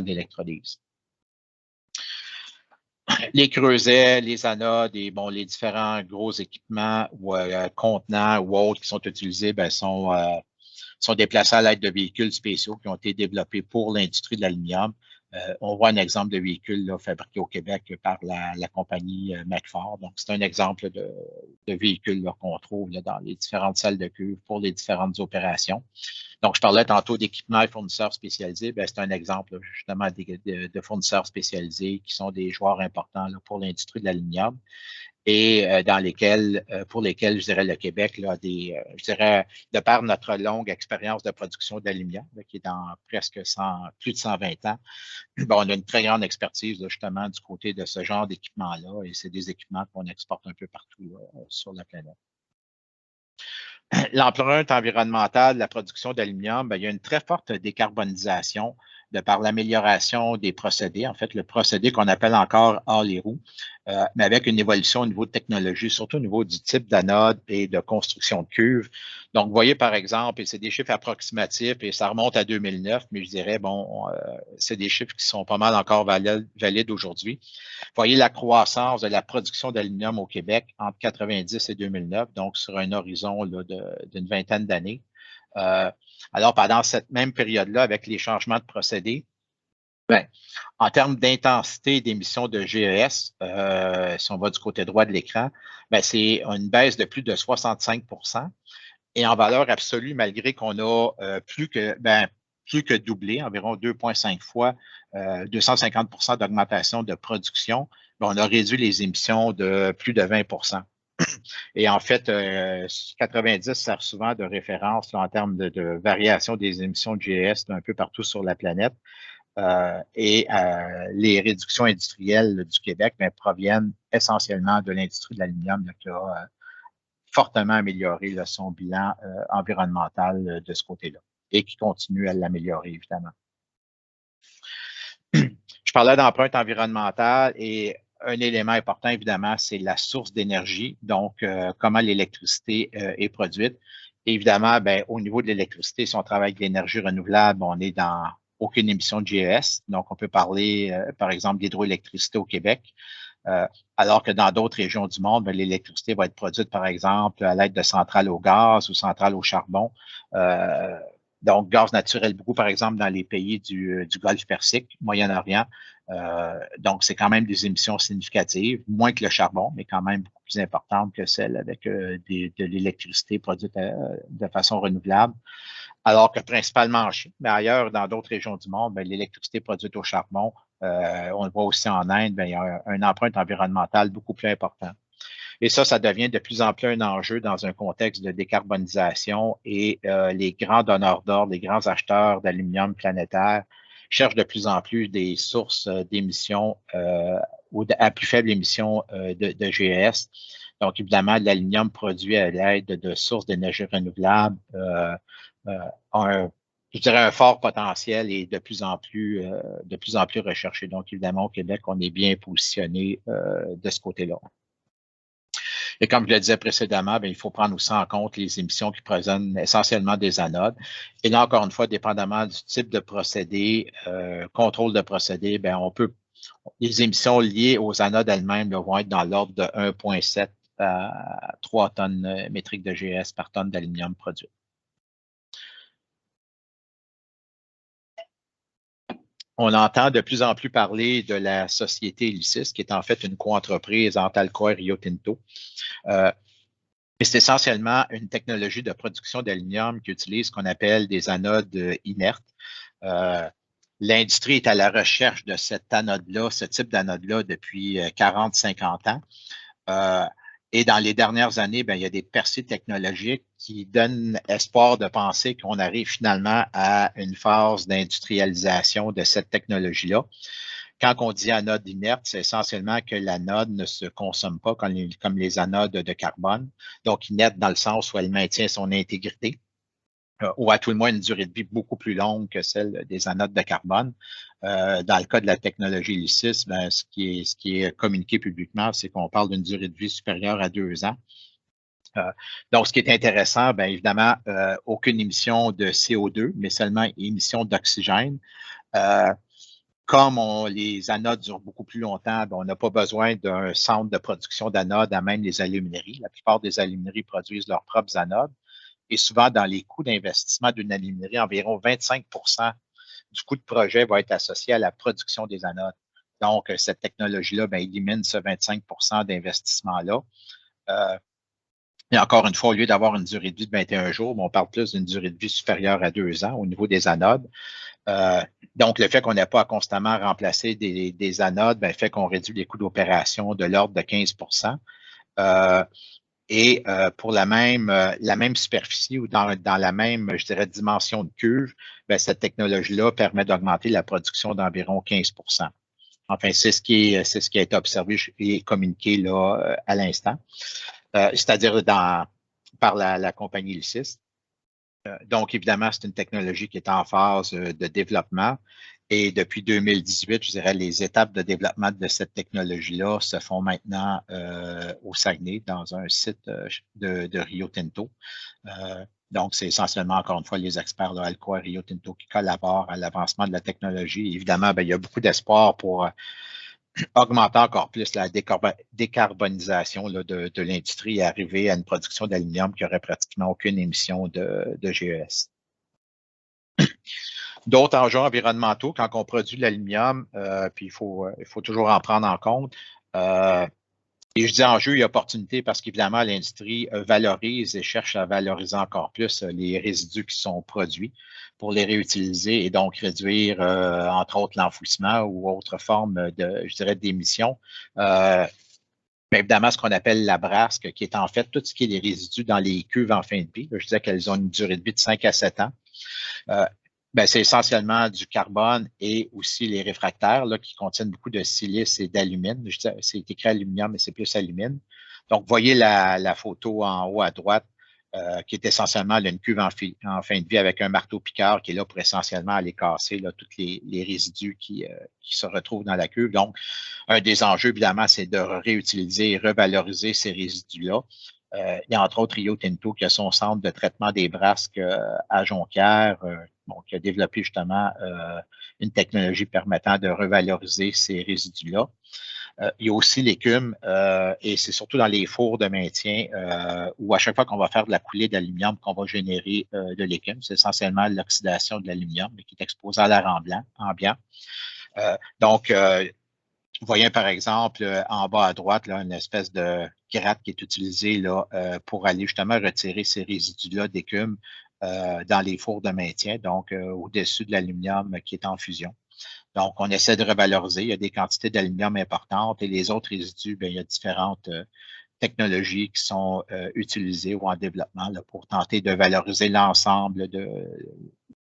d'électrolyse. Les creusets, les anodes et bon, les différents gros équipements ou contenants ou autres qui sont utilisés ben, sont déplacés à l'aide de véhicules spéciaux qui ont été développés pour l'industrie de l'aluminium. On voit un exemple de véhicule là, fabriqué au Québec par la compagnie McFord. Donc, c'est un exemple de véhicule qu'on trouve là, dans les différentes salles de cuve pour les différentes opérations. Donc, je parlais tantôt d'équipements et fournisseurs spécialisés. Bien, c'est un exemple justement de fournisseurs spécialisés qui sont des joueurs importants là, pour l'industrie de l'aluminium et pour lesquels, je dirais, le Québec, là, je dirais, de par notre longue expérience de production d'aluminium, qui est dans presque plus de 120 ans, bon, on a une très grande expertise, là, justement, du côté de ce genre d'équipement-là, et c'est des équipements qu'on exporte un peu partout là, sur la planète. L'empreinte environnementale de la production d'aluminium, il y a une très forte décarbonisation de par l'amélioration des procédés. En fait, le procédé qu'on appelle encore Hall-Héroult, mais avec une évolution au niveau de technologie, surtout au niveau du type d'anode et de construction de cuve. Donc, vous voyez, par exemple, et c'est des chiffres approximatifs et ça remonte à 2009, mais je dirais, bon, c'est des chiffres qui sont pas mal encore valides aujourd'hui. Vous voyez la croissance de la production d'aluminium au Québec entre 90 et 2009, donc sur un horizon d'une vingtaine d'années. Alors, pendant cette même période-là, avec les changements de procédés, ben, en termes d'intensité d'émissions de GES, si on va du côté droit de l'écran, ben, c'est une baisse de plus de 65 et en valeur absolue, malgré qu'on a plus que doublé, environ 2,5 fois, 250 d'augmentation de production, ben, on a réduit les émissions de plus de 20 Et en fait, 90 sert souvent de référence là, en termes de variation des émissions de GES un peu partout sur la planète. Les réductions industrielles du Québec proviennent essentiellement de l'industrie de l'aluminium qui a fortement amélioré là, son bilan environnemental de ce côté-là et qui continue à l'améliorer, évidemment. Je parlais d'empreinte environnementale et un élément important, évidemment, c'est la source d'énergie, donc comment l'électricité est produite. Évidemment, au niveau de l'électricité, si on travaille avec l'énergie renouvelable, on est dans aucune émission de GES. Donc, on peut parler, par exemple, d'hydroélectricité au Québec, alors que dans d'autres régions du monde, l'électricité va être produite, par exemple, à l'aide de centrales au gaz ou centrales au charbon. Donc, gaz naturel beaucoup, par exemple, dans les pays du Golfe Persique, Moyen-Orient. Donc, c'est quand même des émissions significatives, moins que le charbon, mais quand même beaucoup plus importantes que celles avec de l'électricité produite de façon renouvelable. Alors que principalement en Chine, mais ailleurs, dans d'autres régions du monde, l'électricité produite au charbon, on le voit aussi en Inde, il y a une empreinte environnementale beaucoup plus importante. Et ça devient de plus en plus un enjeu dans un contexte de décarbonisation et les grands donneurs d'ordre, les grands acheteurs d'aluminium planétaire cherchent de plus en plus des sources d'émissions ou à plus faible émission de GES. Donc, évidemment, l'aluminium produit à l'aide de sources d'énergie renouvelable je dirais un fort potentiel et de plus en plus recherché. Donc, évidemment, au Québec, on est bien positionné de ce côté-là. Et comme je le disais précédemment, il faut prendre aussi en compte les émissions qui proviennent essentiellement des anodes. Et là, encore une fois, dépendamment du type de procédé, contrôle de procédé, les émissions liées aux anodes elles-mêmes vont être dans l'ordre de 1,7 à 3 tonnes métriques de GES par tonne d'aluminium produit. On entend de plus en plus parler de la société Elysis, qui est en fait une coentreprise entre Alcoa et Rio Tinto. C'est essentiellement une technologie de production d'aluminium qui utilise ce qu'on appelle des anodes inertes. L'industrie est à la recherche de cette anode-là, ce type d'anode-là depuis 40-50 ans. Et dans les dernières années, il y a des percées technologiques qui donnent espoir de penser qu'on arrive finalement à une phase d'industrialisation de cette technologie-là. Quand on dit anode inerte, c'est essentiellement que l'anode ne se consomme pas comme les anodes de carbone. Donc, inerte dans le sens où elle maintient son intégrité, ou à tout le moins une durée de vie beaucoup plus longue que celle des anodes de carbone. Dans le cas de la technologie Elysis, ce qui est communiqué publiquement, c'est qu'on parle d'une durée de vie supérieure à 2 ans. Donc, ce qui est intéressant, évidemment, aucune émission de CO2, mais seulement émission d'oxygène. Comme les anodes durent beaucoup plus longtemps, on n'a pas besoin d'un centre de production d'anodes à même les alumineries. La plupart des alumineries produisent leurs propres anodes. Et souvent, dans les coûts d'investissement d'une aluminerie, environ 25 du coût de projet va être associé à la production des anodes. Donc, cette technologie-là élimine ce 25 d'investissement-là. Et encore une fois, au lieu d'avoir une durée de vie de 21 jours, on parle plus d'une durée de vie supérieure à 2 ans au niveau des anodes. Donc, le fait qu'on n'ait pas à constamment remplacer des anodes fait qu'on réduit les coûts d'opération de l'ordre de 15 Et pour la même superficie ou dans la même, je dirais, dimension de cuve, cette technologie-là permet d'augmenter la production d'environ 15 Enfin, c'est ce qui a été observé et communiqué là à l'instant, c'est-à-dire par la compagnie Elysis. Donc, évidemment, c'est une technologie qui est en phase de développement. Et depuis 2018, je dirais, les étapes de développement de cette technologie-là se font maintenant au Saguenay, dans un site de Rio Tinto. Donc, c'est essentiellement, encore une fois, les experts de Alcoa et Rio Tinto qui collaborent à l'avancement de la technologie. Évidemment, il y a beaucoup d'espoir pour augmenter encore plus la décarbonisation de l'industrie et arriver à une production d'aluminium qui aurait pratiquement aucune émission de GES. D'autres enjeux environnementaux, quand on produit de l'aluminium, puis il faut toujours en prendre en compte. Et je dis enjeux et opportunités parce qu'évidemment, l'industrie valorise et cherche à valoriser encore plus les résidus qui sont produits pour les réutiliser et donc réduire, entre autres, l'enfouissement ou autre forme je dirais, d'émissions. Mais évidemment, ce qu'on appelle la brasque, qui est en fait tout ce qui est les résidus dans les cuves en fin de vie. Je disais qu'elles ont une durée de vie de 5 à 7 ans. C'est essentiellement du carbone et aussi les réfractaires là, qui contiennent beaucoup de silice et d'alumine. C'est écrit aluminium, mais c'est plus alumine. Donc, vous voyez la photo en haut à droite, qui est essentiellement là, une cuve en fin de vie avec un marteau-piqueur qui est là pour essentiellement aller casser là, tous les résidus qui se retrouvent dans la cuve. Donc, un des enjeux, évidemment, c'est de réutiliser et revaloriser ces résidus-là. Il y a entre autres Rio Tinto qui a son centre de traitement des brasques à Jonquière, qui a développé justement une technologie permettant de revaloriser ces résidus-là. Il y a aussi l'écume, et c'est surtout dans les fours de maintien où à chaque fois qu'on va faire de la coulée d'aluminium, qu'on va générer de l'écume. C'est essentiellement l'oxydation de l'aluminium qui est exposé à l'air ambiant. Donc, vous voyez par exemple en bas à droite là, une espèce de gratte qui est utilisée là, pour aller justement retirer ces résidus-là d'écume dans les fours de maintien, donc au-dessus de l'aluminium qui est en fusion. Donc, on essaie de revaloriser. Il y a des quantités d'aluminium importantes et les autres résidus, bien, il y a différentes technologies qui sont utilisées ou en développement là, pour tenter de valoriser l'ensemble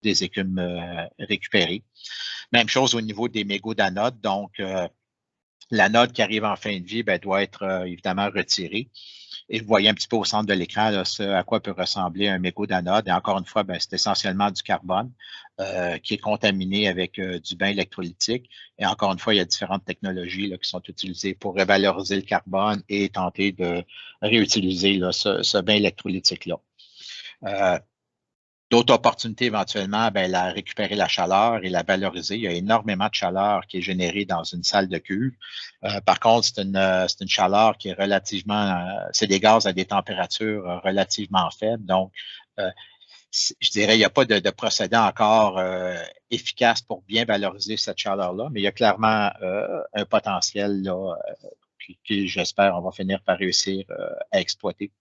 des écumes récupérées. Même chose au niveau des mégots d'anode. Donc, l'anode qui arrive en fin de vie bien, doit être évidemment retirée. Et vous voyez un petit peu au centre de l'écran là, ce à quoi peut ressembler un mégot d'anode. Et encore une fois, ben, c'est essentiellement du carbone qui est contaminé avec du bain électrolytique. Et encore une fois, il y a différentes technologies là, qui sont utilisées pour revaloriser le carbone et tenter de réutiliser là, ce bain électrolytique-là. D'autres opportunités éventuellement, ben, récupérer la chaleur et la valoriser. Il y a énormément de chaleur qui est générée dans une salle de cuve. Par contre, c'est une chaleur qui est relativement, c'est des gaz à des températures relativement faibles. Donc, je dirais, il n'y a pas de procédé encore efficace pour bien valoriser cette chaleur-là, mais il y a clairement un potentiel là, que j'espère on va finir par réussir à exploiter.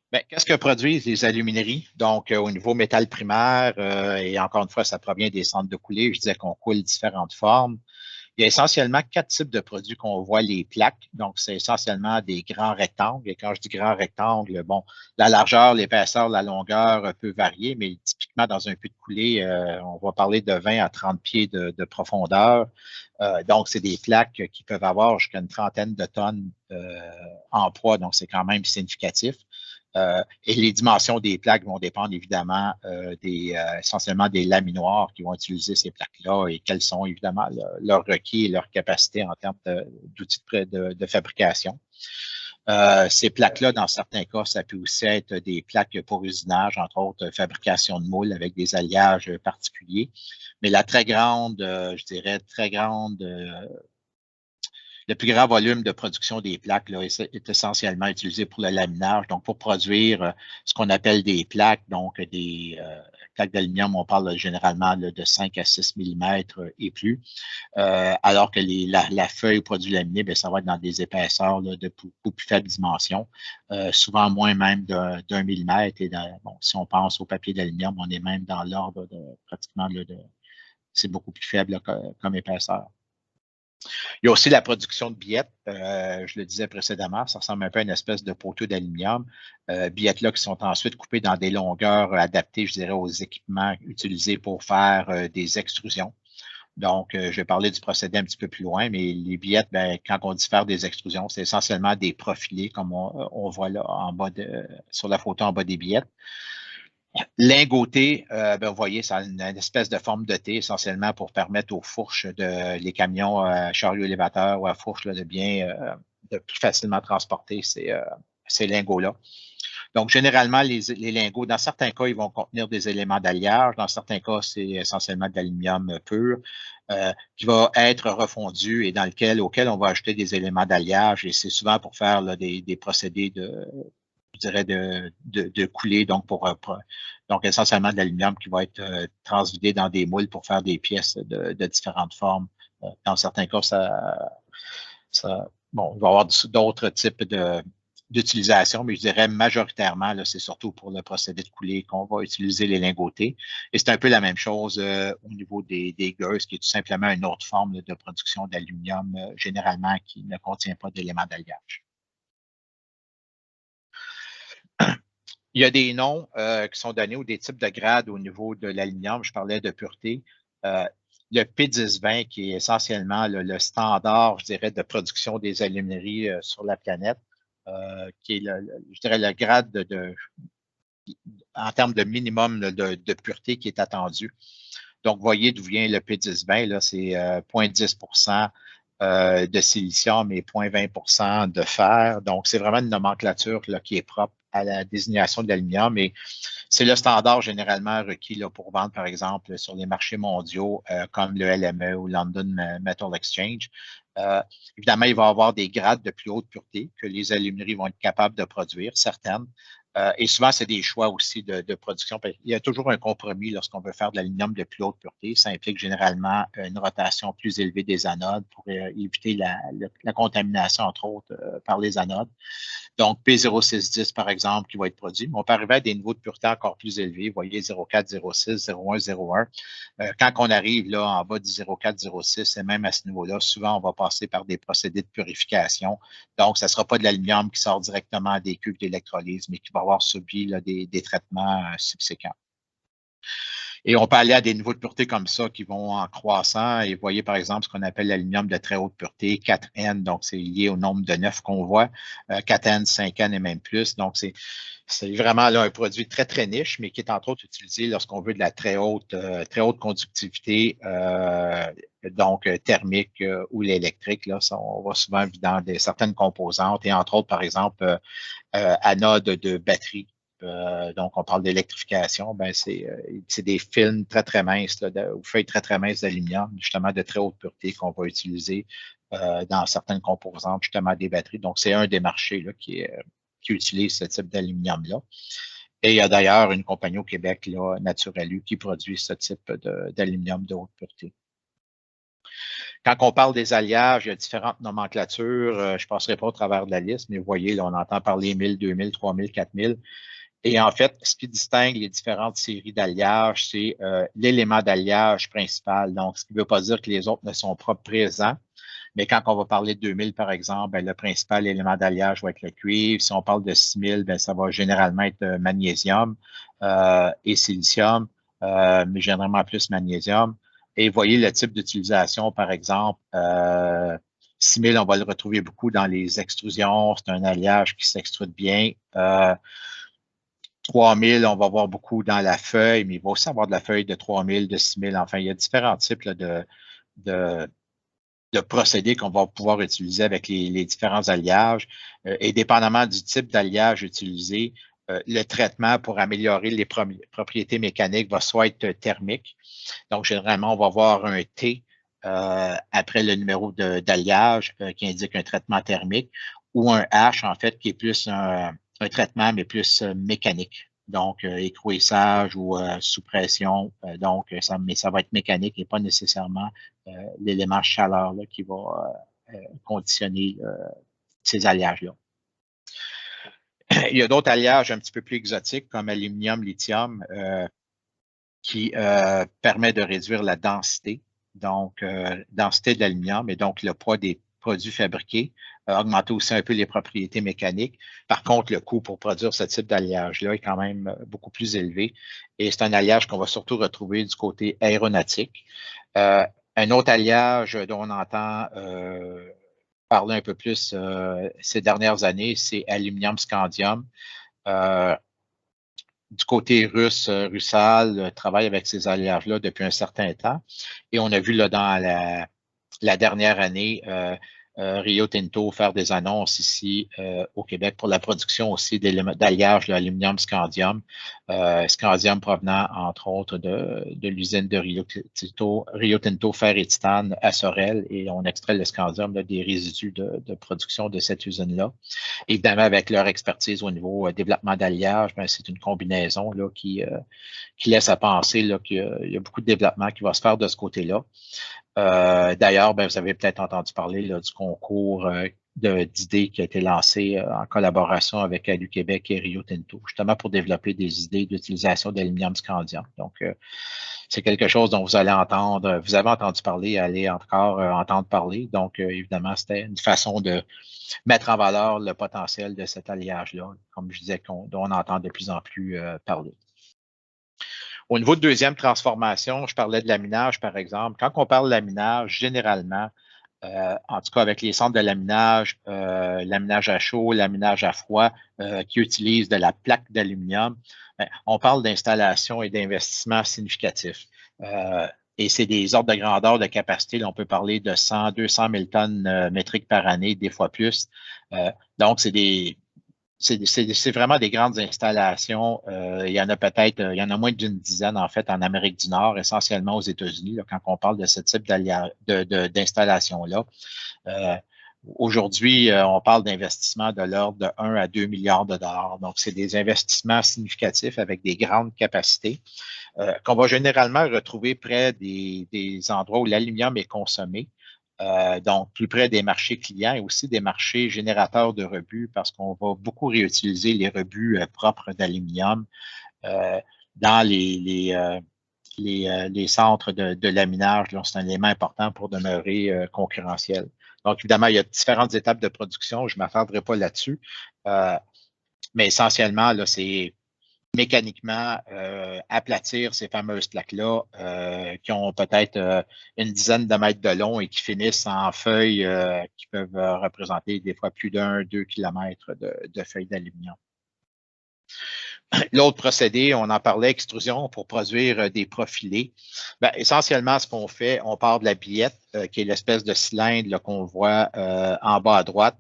Bien, qu'est-ce que produisent les alumineries? Donc, au niveau métal primaire, et encore une fois, ça provient des centres de coulée. Je disais qu'on coule différentes formes. Il y a essentiellement 4 types de produits qu'on voit, les plaques. Donc, c'est essentiellement des grands rectangles. Et quand je dis grands rectangles, bon, la largeur, l'épaisseur, la longueur peut varier, mais typiquement, dans un puits de coulée, on va parler de 20 à 30 pieds de profondeur. Donc, c'est des plaques qui peuvent avoir jusqu'à une trentaine de tonnes en poids. Donc, c'est quand même significatif. Et les dimensions des plaques vont dépendre évidemment essentiellement des laminoirs qui vont utiliser ces plaques-là et quels sont évidemment leurs requis et leurs capacités en termes d'outils de fabrication. Ces plaques-là, dans certains cas, ça peut aussi être des plaques pour usinage, entre autres fabrication de moules avec des alliages particuliers. Mais la très grande, je dirais, le plus grand volume de production des plaques là, est essentiellement utilisé pour le laminage, donc pour produire ce qu'on appelle des plaques, donc des plaques d'aluminium, on parle généralement là, de 5 à 6 mm et plus, alors que la feuille produit laminé, bien, ça va être dans des épaisseurs là, de beaucoup plus faible dimension, souvent moins même d'un millimètre. Et bon, si on pense au papier d'aluminium, on est même dans l'ordre de pratiquement c'est beaucoup plus faible là, comme épaisseur. Il y a aussi la production de billettes. Je le disais précédemment, ça ressemble un peu à une espèce de poteau d'aluminium. Billettes-là qui sont ensuite coupées dans des longueurs adaptées, je dirais, aux équipements utilisés pour faire des extrusions. Donc, je vais parler du procédé un petit peu plus loin, mais les billettes, ben, quand on dit faire des extrusions, c'est essentiellement des profilés, comme on voit là en bas sur la photo en bas des billettes. Lingoté, ben, vous voyez, ça a une espèce de forme de T essentiellement pour permettre aux fourches les camions chariot élévateurs ou à fourches là, de plus facilement transporter ces lingots-là. Donc, généralement, les lingots, dans certains cas, ils vont contenir des éléments d'alliage. Dans certains cas, c'est essentiellement de l'aluminium pur qui va être refondu et auquel on va ajouter des éléments d'alliage. Et c'est souvent pour faire là, des procédés je dirais, de coulée, donc donc essentiellement de l'aluminium qui va être transvidé dans des moules pour faire des pièces de différentes formes. Dans certains cas, bon, il va y avoir d'autres types d'utilisation, mais je dirais majoritairement, c'est surtout pour le procédé de coulée qu'on va utiliser les lingotés. Et c'est un peu la même chose au niveau des gueuses, qui est tout simplement une autre forme de production d'aluminium, généralement qui ne contient pas d'éléments d'alliage. Il y a des noms qui sont donnés ou des types de grades au niveau de l'aluminium. Je parlais de pureté. Le P1020, qui est essentiellement le standard, je dirais, de production des alumineries sur la planète, qui est, je dirais, le grade en termes de minimum de pureté qui est attendu. Donc, voyez d'où vient le P1020. C'est 0,10 de silicium et 0,20 de fer. Donc, c'est vraiment une nomenclature là, qui est propre à la désignation de l'aluminium. Et c'est le standard généralement requis là, pour vendre, par exemple, sur les marchés mondiaux comme le LME ou London Metal Exchange. Évidemment, il va y avoir des grades de plus haute pureté que les alumineries vont être capables de produire, certaines. Et souvent, c'est des choix aussi de production. Il y a toujours un compromis lorsqu'on veut faire de l'aluminium de plus haute pureté. Ça implique généralement une rotation plus élevée des anodes pour éviter la contamination, entre autres, par les anodes. Donc, P0610, par exemple, qui va être produit. Mais on peut arriver à des niveaux de pureté encore plus élevés. Vous voyez, 0,4, 0,6, 0,1, 0,1. Quand on arrive là en bas du 0,4, 0,6, et même à ce niveau-là, souvent, on va passer par des procédés de purification. Donc, ça ne sera pas de l'aluminium qui sort directement des cuves d'électrolyse, mais qui va avoir subi là, des traitements subséquents. Et on peut aller à des niveaux de pureté comme ça qui vont en croissant. Et vous voyez, par exemple, ce qu'on appelle l'aluminium de très haute pureté, 4N, donc c'est lié au nombre de 9 qu'on voit, 4N, 5N et même plus. Donc, c'est vraiment là un produit très, très niche, mais qui est entre autres utilisé lorsqu'on veut de la très haute conductivité, donc thermique ou l'électrique. Là, on va souvent dans certaines composantes et entre autres, par exemple, anode de batterie. Donc, on parle d'électrification, ben c'est des films très, très minces, là, ou feuilles très, très minces d'aluminium, justement de très haute pureté qu'on va utiliser dans certaines composantes, justement des batteries. Donc, c'est un des marchés là, qui utilise ce type d'aluminium-là. Et il y a d'ailleurs une compagnie au Québec, là, Naturalu, qui produit ce type d'aluminium de haute pureté. Quand on parle des alliages, il y a différentes nomenclatures. Je ne passerai pas au travers de la liste, mais vous voyez, là, on entend parler 1000, 2000, 3000, 4000. Et en fait, ce qui distingue les différentes séries d'alliages, c'est l'élément d'alliage principal. Donc, ce qui ne veut pas dire que les autres ne sont pas présents. Mais quand on va parler de 2000, par exemple, ben, le principal élément d'alliage va être le cuivre. Si on parle de 6000, ben, ça va généralement être magnésium et silicium, mais généralement plus magnésium. Et vous voyez le type d'utilisation, par exemple, 6000, on va le retrouver beaucoup dans les extrusions. C'est un alliage qui s'extrude bien. 3000, on va voir beaucoup dans la feuille, mais il va aussi avoir de la feuille de 3000, de 6000. Enfin, il y a différents types là, de procédés qu'on va pouvoir utiliser avec les différents alliages. Et dépendamment du type d'alliage utilisé, le traitement pour améliorer les propriétés mécaniques va soit être thermique. Donc, généralement, on va avoir un T après le numéro d'alliage qui indique un traitement thermique, ou un H, en fait, qui est plus un traitement, mais plus mécanique. Donc, écrouissage ou sous pression. Donc, mais ça va être mécanique et pas nécessairement l'élément chaleur là, qui va conditionner ces alliages-là. Il y a d'autres alliages un petit peu plus exotiques comme aluminium, lithium, qui permet de réduire la densité, donc densité de l'aluminium et donc le poids des produits fabriqués, augmenter aussi un peu les propriétés mécaniques. Par contre, le coût pour produire ce type d'alliage-là est quand même beaucoup plus élevé et c'est un alliage qu'on va surtout retrouver du côté aéronautique. Un autre alliage dont on entend parler un peu plus ces dernières années, c'est aluminium-scandium. Du côté russe, Rusal travaille avec ces alliages-là depuis un certain temps. Et on a vu là, dans la dernière année Rio Tinto faire des annonces ici au Québec pour la production aussi d'alliages, l'aluminium-scandium. Scandium provenant, entre autres, de l'usine de Rio Tinto Fer et Titane à Sorel. Et on extrait le scandium là, des résidus de production de cette usine-là. Évidemment, avec leur expertise au niveau développement d'alliage, ben, c'est une combinaison là, qui laisse à penser là, qu'il y a beaucoup de développement qui va se faire de ce côté-là. D'ailleurs, ben, vous avez peut-être entendu parler là, du concours d'idées qui a été lancé en collaboration avec Alu-Québec et Rio Tinto, justement pour développer des idées d'utilisation d'aluminium-scandium. Donc, c'est quelque chose dont vous allez entendre, vous avez entendu parler, allez encore entendre parler. Donc, évidemment, c'était une façon de mettre en valeur le potentiel de cet alliage-là, comme je disais, dont on entend de plus en plus parler. Au niveau de deuxième transformation, je parlais de laminage, par exemple. Quand on parle de laminage, généralement, en tout cas avec les centres de laminage, laminage à chaud, laminage à froid, qui utilisent de la plaque d'aluminium, on parle d'installation et d'investissement significatifs. Et c'est des ordres de grandeur de capacité. Là, on peut parler de 100, 200 000 tonnes métriques par année, des fois plus. Donc, c'est des c'est vraiment des grandes installations. Il y en a peut-être, il y en a moins d'une dizaine, en fait, en Amérique du Nord, essentiellement aux États-Unis, là, quand on parle de ce type d'installation-là. Euh, Aujourd'hui, on parle d'investissements de l'ordre de 1 à 2 milliards de dollars. Donc, c'est des investissements significatifs avec des grandes capacités qu'on va généralement retrouver près des endroits où l'aluminium est consommé. Donc, plus près des marchés clients et aussi des marchés générateurs de rebuts parce qu'on va beaucoup réutiliser les rebuts propres d'aluminium dans les centres de laminage. C'est un élément important pour demeurer concurrentiel. Donc, évidemment, il y a différentes étapes de production. Je ne m'attarderai pas là-dessus. Mais essentiellement, là, c'est mécaniquement aplatir ces fameuses plaques-là qui ont peut-être une dizaine de mètres de long et qui finissent en feuilles qui peuvent représenter des fois plus d'1-2 kilomètres de feuilles d'aluminium. L'autre procédé, on en parlait, extrusion pour produire des profilés. Ben, essentiellement, ce qu'on fait, on part de la billette, qui est l'espèce de cylindre qu'on voit en bas à droite,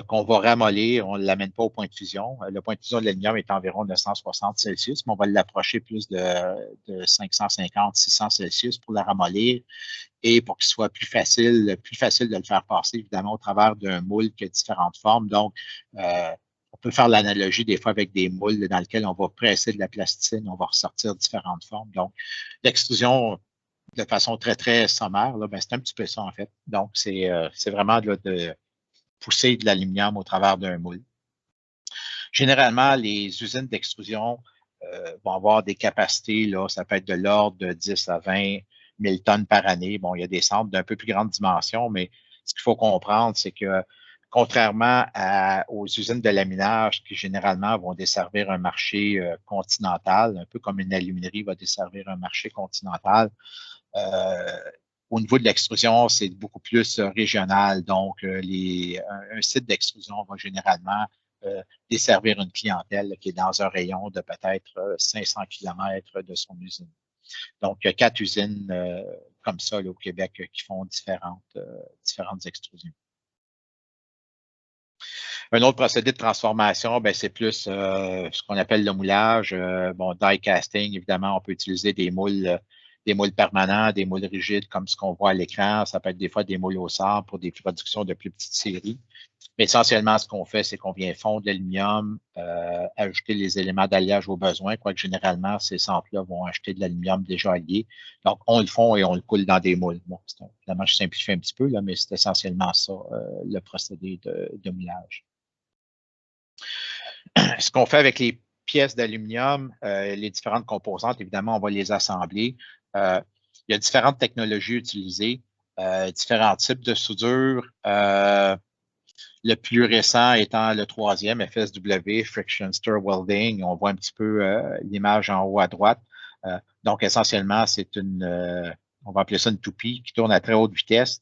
qu'on va ramollir, on ne l'amène pas au point de fusion. Le point de fusion de l'aluminium est environ 960 Celsius, mais on va l'approcher plus de 550, 600 Celsius pour la ramollir et pour qu'il soit plus facile de le faire passer, évidemment, au travers d'un moule qui a différentes formes. Donc, on peut faire l'analogie des fois avec des moules dans lesquels on va presser de la plasticine, on va ressortir différentes formes. Donc, l'extrusion, de façon très, très sommaire, là, ben, c'est un petit peu ça, en fait. Donc, c'est vraiment de pousser de l'aluminium au travers d'un moule. Généralement, les usines d'extrusion vont avoir des capacités, là, ça peut être de l'ordre de 10 à 20 000 tonnes par année. Bon, il y a des centres d'un peu plus grande dimension, mais ce qu'il faut comprendre, c'est que contrairement aux usines de laminage qui généralement vont desservir un marché continental, un peu comme une aluminerie va desservir un marché continental, au niveau de l'extrusion, c'est beaucoup plus régional. Donc, un site d'extrusion va généralement desservir une clientèle qui est dans un rayon de peut-être 500 km de son usine. Donc, il y a 4 usines comme ça là, au Québec qui font différentes extrusions. Un autre procédé de transformation, ben, c'est plus ce qu'on appelle le moulage. Bon, die casting, évidemment, on peut utiliser des moules permanents, des moules rigides comme ce qu'on voit à l'écran. Ça peut être des fois des moules au sable pour des productions de plus petites séries. Mais essentiellement, ce qu'on fait, c'est qu'on vient fondre l'aluminium, ajouter les éléments d'alliage aux besoins, quoique généralement, ces centres-là vont acheter de l'aluminium déjà allié. Donc, on le fond et on le coule dans des moules. Bon, évidemment, je simplifie un petit peu, là, mais c'est essentiellement ça, le procédé de moulage. Ce qu'on fait avec les pièces d'aluminium, les différentes composantes, évidemment, on va les assembler. Il y a différentes technologies utilisées, différents types de soudure. Le plus récent étant le troisième, FSW, Friction Stir Welding. On voit un petit peu l'image en haut à droite. Donc, essentiellement, c'est on va appeler ça une toupie qui tourne à très haute vitesse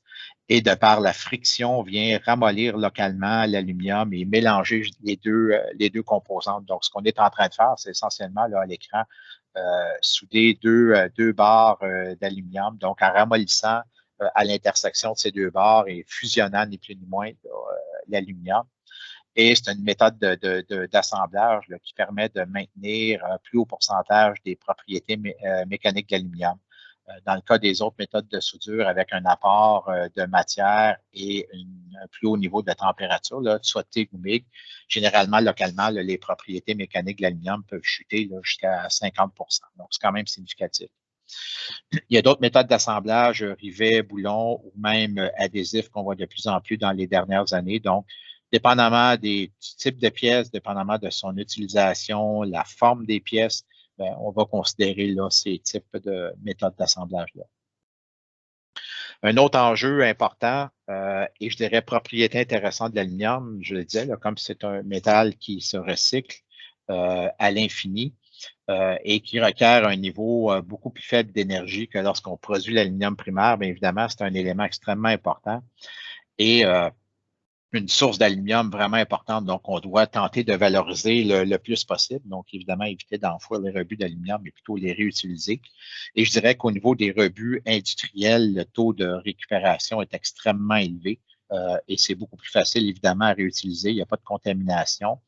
et de par la friction, vient ramollir localement l'aluminium et mélanger les deux composantes. Donc, ce qu'on est en train de faire, c'est essentiellement là, à l'écran, souder deux barres d'aluminium. Donc, en ramollissant à l'intersection de ces deux barres et fusionnant ni plus ni moins l'aluminium. Et c'est une méthode d'assemblage qui permet de maintenir un plus haut pourcentage des propriétés mécaniques de l'aluminium. Dans le cas des autres méthodes de soudure, avec un apport de matière et un plus haut niveau de température, là, soit TIG ou MIG, généralement, localement, là, les propriétés mécaniques de l'aluminium peuvent chuter jusqu'à 50 %. Donc, c'est quand même significatif. Il y a d'autres méthodes d'assemblage, rivets, boulons ou même adhésifs qu'on voit de plus en plus dans les dernières années. Donc, dépendamment du type de pièce, dépendamment de son utilisation, la forme des pièces, ben, on va considérer là, ces types de méthodes d'assemblage-là. Un autre enjeu important, et je dirais propriété intéressante de l'aluminium, je le disais, là, comme c'est un métal qui se recycle à l'infini, et qui requiert un niveau beaucoup plus faible d'énergie que lorsqu'on produit l'aluminium primaire, bien évidemment, c'est un élément extrêmement important et une source d'aluminium vraiment importante. Donc, on doit tenter de valoriser le plus possible. Donc, évidemment, éviter d'enfouir les rebuts d'aluminium, mais plutôt les réutiliser. Et je dirais qu'au niveau des rebuts industriels, le taux de récupération est extrêmement élevé. et c'est beaucoup plus facile, évidemment, à réutiliser. Il n'y a pas de contamination.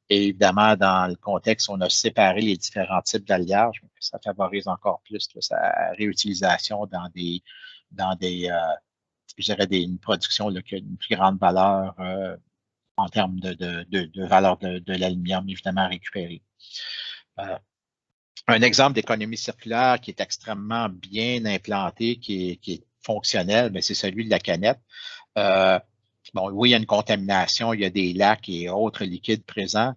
Et évidemment, dans le contexte, on a séparé les différents types d'alliage. Ça favorise encore plus là, sa réutilisation dans des je dirais, une production là, qui a une plus grande valeur en termes de valeur de l'aluminium, évidemment, récupéré. Un exemple d'économie circulaire qui est extrêmement bien implanté, qui est fonctionnel, c'est celui de la canette. Bon, oui, il y a une contamination, il y a des lacs et autres liquides présents,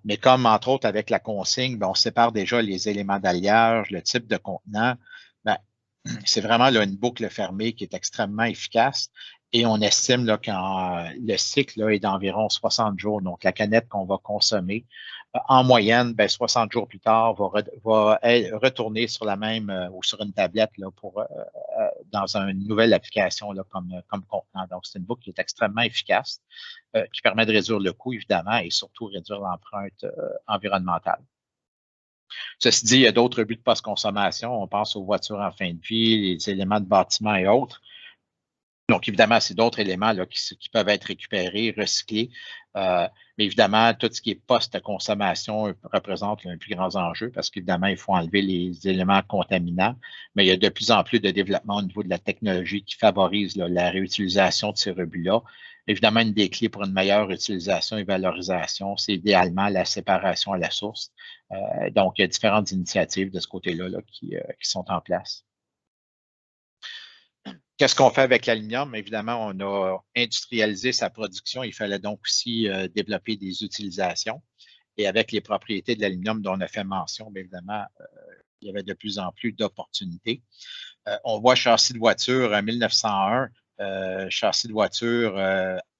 mais comme entre autres avec la consigne, on sépare déjà les éléments d'alliage, le type de contenant. C'est vraiment là, une boucle fermée qui est extrêmement efficace et on estime là, que le cycle là, est d'environ 60 jours. Donc, la canette qu'on va consommer, en moyenne, 60 jours plus tard, va retourner sur la même ou sur une tablette là, dans une nouvelle application là, comme contenant. Donc, c'est une boucle qui est extrêmement efficace, qui permet de réduire le coût, évidemment, et surtout réduire l'empreinte environnementale. Ceci dit, il y a d'autres buts de post-consommation. On pense aux voitures en fin de vie, les éléments de bâtiment et autres. Donc, évidemment, c'est d'autres éléments là, qui peuvent être récupérés, recyclés. Mais évidemment, tout ce qui est post-consommation représente un plus grand enjeu parce qu'évidemment, il faut enlever les éléments contaminants. Mais il y a de plus en plus de développement au niveau de la technologie qui favorise là, la réutilisation de ces rebuts-là. Évidemment, une des clés pour une meilleure utilisation et valorisation, c'est idéalement la séparation à la source. Donc, il y a différentes initiatives de ce côté-là là, qui sont en place. Qu'est-ce qu'on fait avec l'aluminium? Évidemment, on a industrialisé sa production. Il fallait donc aussi développer des utilisations. Et avec les propriétés de l'aluminium dont on a fait mention, bien évidemment, il y avait de plus en plus d'opportunités. On voit châssis de voiture en 1901, châssis de voiture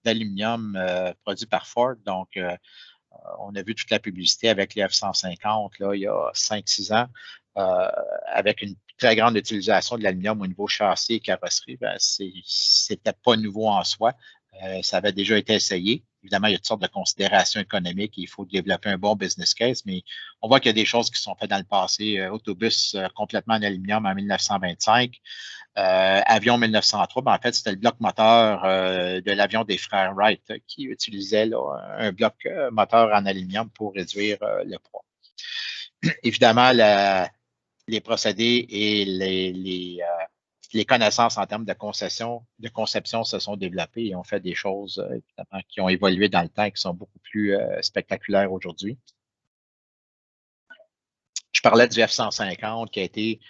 d'aluminium produit par Ford. Donc, on a vu toute la publicité avec les F-150 là, il y a 5-6 ans, avec une très grande utilisation de l'aluminium au niveau châssis et carrosserie. C'était pas nouveau en soi. Ça avait déjà été essayé. Évidemment, il y a toutes sortes de considérations économiques et il faut développer un bon business case, mais on voit qu'il y a des choses qui sont faites dans le passé. Autobus complètement en aluminium en 1925. Avion 1903, en fait, c'était le bloc moteur de l'avion des frères Wright qui utilisait là, un bloc moteur en aluminium pour réduire le poids. Évidemment, les procédés et les connaissances en termes de conception se sont développées et ont fait des choses évidemment, qui ont évolué dans le temps et qui sont beaucoup plus spectaculaires aujourd'hui. Je parlais du F-150 qui a été,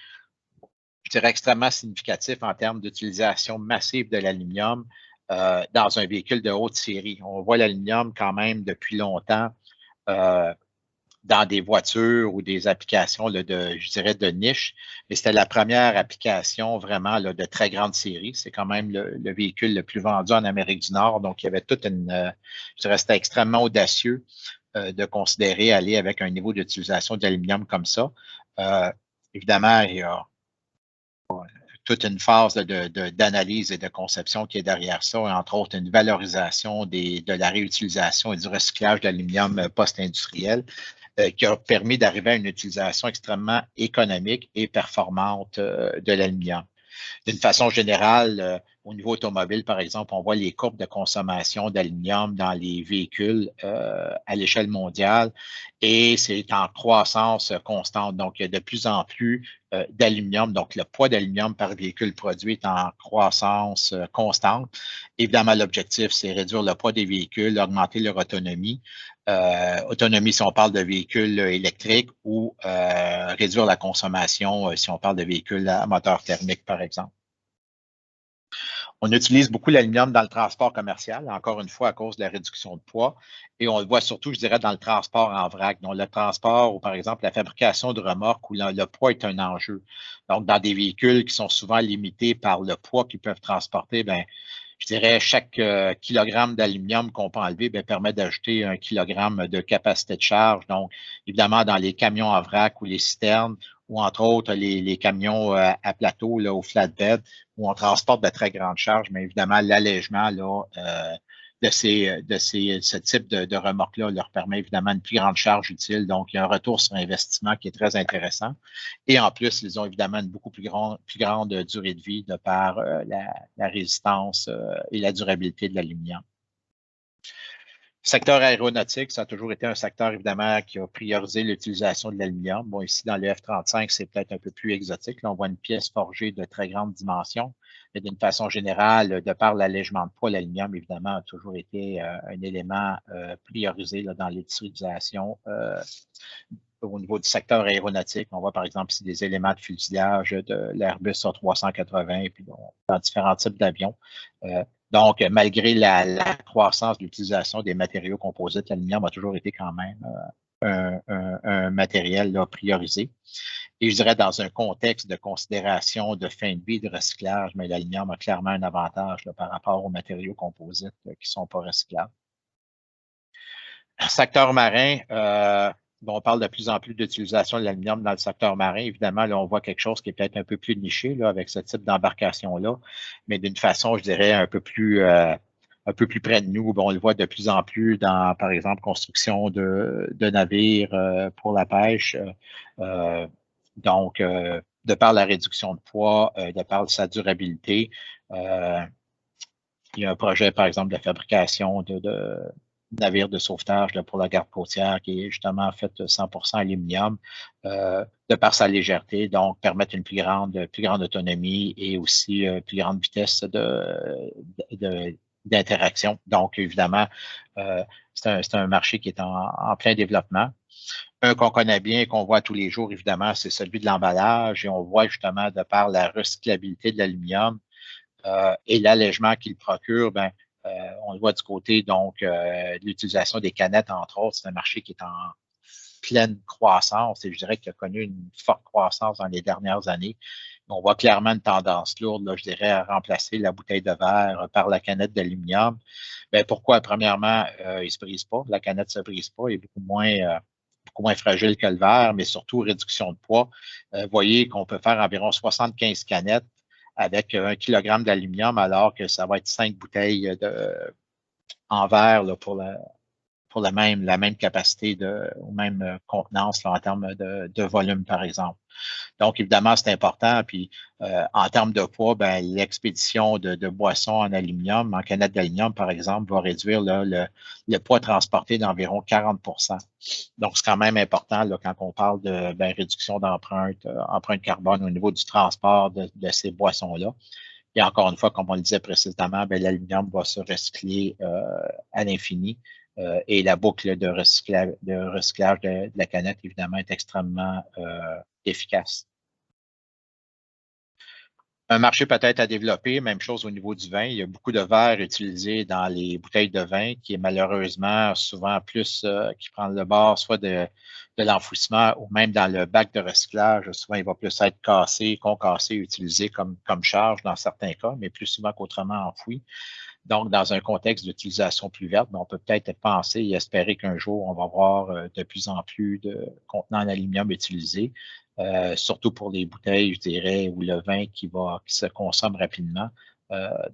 je dirais, extrêmement significatif en termes d'utilisation massive de l'aluminium dans un véhicule de haute série. On voit l'aluminium quand même depuis longtemps dans des voitures ou des applications là, je dirais, de niche. Mais c'était la première application vraiment là, de très grande série. C'est quand même le véhicule le plus vendu en Amérique du Nord. Donc, il y avait toute je dirais, c'était extrêmement audacieux de considérer aller avec un niveau d'utilisation d'aluminium comme ça. Évidemment, il y a toute une phase d'analyse et de conception qui est derrière ça, et entre autres une valorisation de la réutilisation et du recyclage de l'aluminium post-industriel qui a permis d'arriver à une utilisation extrêmement économique et performante de l'aluminium. D'une façon générale, au niveau automobile, par exemple, on voit les courbes de consommation d'aluminium dans les véhicules à l'échelle mondiale et c'est en croissance constante. Donc, il y a de plus en plus d'aluminium. Donc, le poids d'aluminium par véhicule produit est en croissance constante. Évidemment, l'objectif, c'est réduire le poids des véhicules, augmenter leur autonomie. Autonomie si on parle de véhicules électriques ou réduire la consommation si on parle de véhicules à moteur thermique, par exemple. On utilise beaucoup l'aluminium dans le transport commercial, encore une fois à cause de la réduction de poids. Et on le voit surtout, je dirais, dans le transport en vrac. Donc, le transport ou, par exemple, la fabrication de remorques où le poids est un enjeu. Donc, dans des véhicules qui sont souvent limités par le poids qu'ils peuvent transporter, je dirais chaque kilogramme d'aluminium qu'on peut enlever permet d'ajouter 1 kilogramme de capacité de charge. Donc, évidemment, dans les camions en vrac ou les citernes, ou entre autres les camions à plateau, là, au flatbed, où on transporte de très grandes charges, mais évidemment, l'allègement là, ce type de remorque-là leur permet évidemment une plus grande charge utile. Donc, il y a un retour sur investissement qui est très intéressant. Et en plus, ils ont évidemment une beaucoup plus grande durée de vie de par la résistance et la durabilité de l'aluminium. Secteur aéronautique, ça a toujours été un secteur, évidemment, qui a priorisé l'utilisation de l'aluminium. Bon, ici, dans le F-35, c'est peut-être un peu plus exotique. Là, on voit une pièce forgée de très grande dimension. Mais d'une façon générale, de par l'allègement de poids, l'aluminium, évidemment, a toujours été un élément priorisé là, dans l'utilisation au niveau du secteur aéronautique. On voit, par exemple, ici des éléments de fuselage de l'Airbus A380 et puis dans différents types d'avions. Donc, malgré la croissance de l'utilisation des matériaux composites, l'aluminium a toujours été quand même un matériel là, priorisé. Et je dirais dans un contexte de considération de fin de vie de recyclage, mais l'aluminium a clairement un avantage là, par rapport aux matériaux composites qui ne sont pas recyclables. Secteur marin, on parle de plus en plus d'utilisation de l'aluminium dans le secteur marin. Évidemment, là, on voit quelque chose qui est peut-être un peu plus niché là, avec ce type d'embarcation-là, mais d'une façon, je dirais, un peu plus près de nous. Bon, on le voit de plus en plus dans, par exemple, construction de navires pour la pêche. Donc, de par la réduction de poids, de par sa durabilité, il y a un projet, par exemple, de fabrication de navires de sauvetage là, pour la garde côtière qui est justement fait 100% aluminium de par sa légèreté, donc permettre une plus grande autonomie et aussi plus grande vitesse d'interaction. Donc, évidemment, c'est un marché qui est en plein développement. Un qu'on connaît bien et qu'on voit tous les jours, évidemment, c'est celui de l'emballage et on voit justement de par la recyclabilité de l'aluminium et l'allègement qu'il procure, ben, on le voit du côté donc de l'utilisation des canettes, entre autres. C'est un marché qui est en pleine croissance et je dirais qu'il a connu une forte croissance dans les dernières années. On voit clairement une tendance lourde, là, je dirais, à remplacer la bouteille de verre par la canette d'aluminium. Ben, pourquoi? Premièrement, il ne se brise pas. La canette ne se brise pas. Elle est beaucoup moins fragile que le verre, mais surtout réduction de poids. Vous voyez qu'on peut faire environ 75 canettes avec 1 kilogramme d'aluminium, alors que ça va être 5 bouteilles en verre là, pour la même capacité ou même contenance là, en termes de volume, par exemple. Donc, évidemment, c'est important. Puis, en termes de poids, ben, l'expédition de boissons en aluminium, en canette d'aluminium, par exemple, va réduire là, le poids transporté d'environ 40 %. Donc, c'est quand même important là, quand on parle de réduction d'empreinte carbone au niveau du transport de ces boissons-là. Et encore une fois, comme on le disait précédemment, l'aluminium va se recycler à l'infini. Et la boucle de recyclage de la canette, évidemment, est extrêmement efficace. Un marché peut-être à développer, même chose au niveau du vin. Il y a beaucoup de verre utilisé dans les bouteilles de vin qui est malheureusement souvent plus qui prend le bord soit de l'enfouissement ou même dans le bac de recyclage. Souvent, il va plus être cassé, concassé, utilisé comme charge dans certains cas, mais plus souvent qu'autrement enfoui. Donc, dans un contexte d'utilisation plus verte, on peut peut-être penser et espérer qu'un jour, on va avoir de plus en plus de contenants en aluminium utilisés, surtout pour les bouteilles, je dirais, ou le vin qui se consomme rapidement.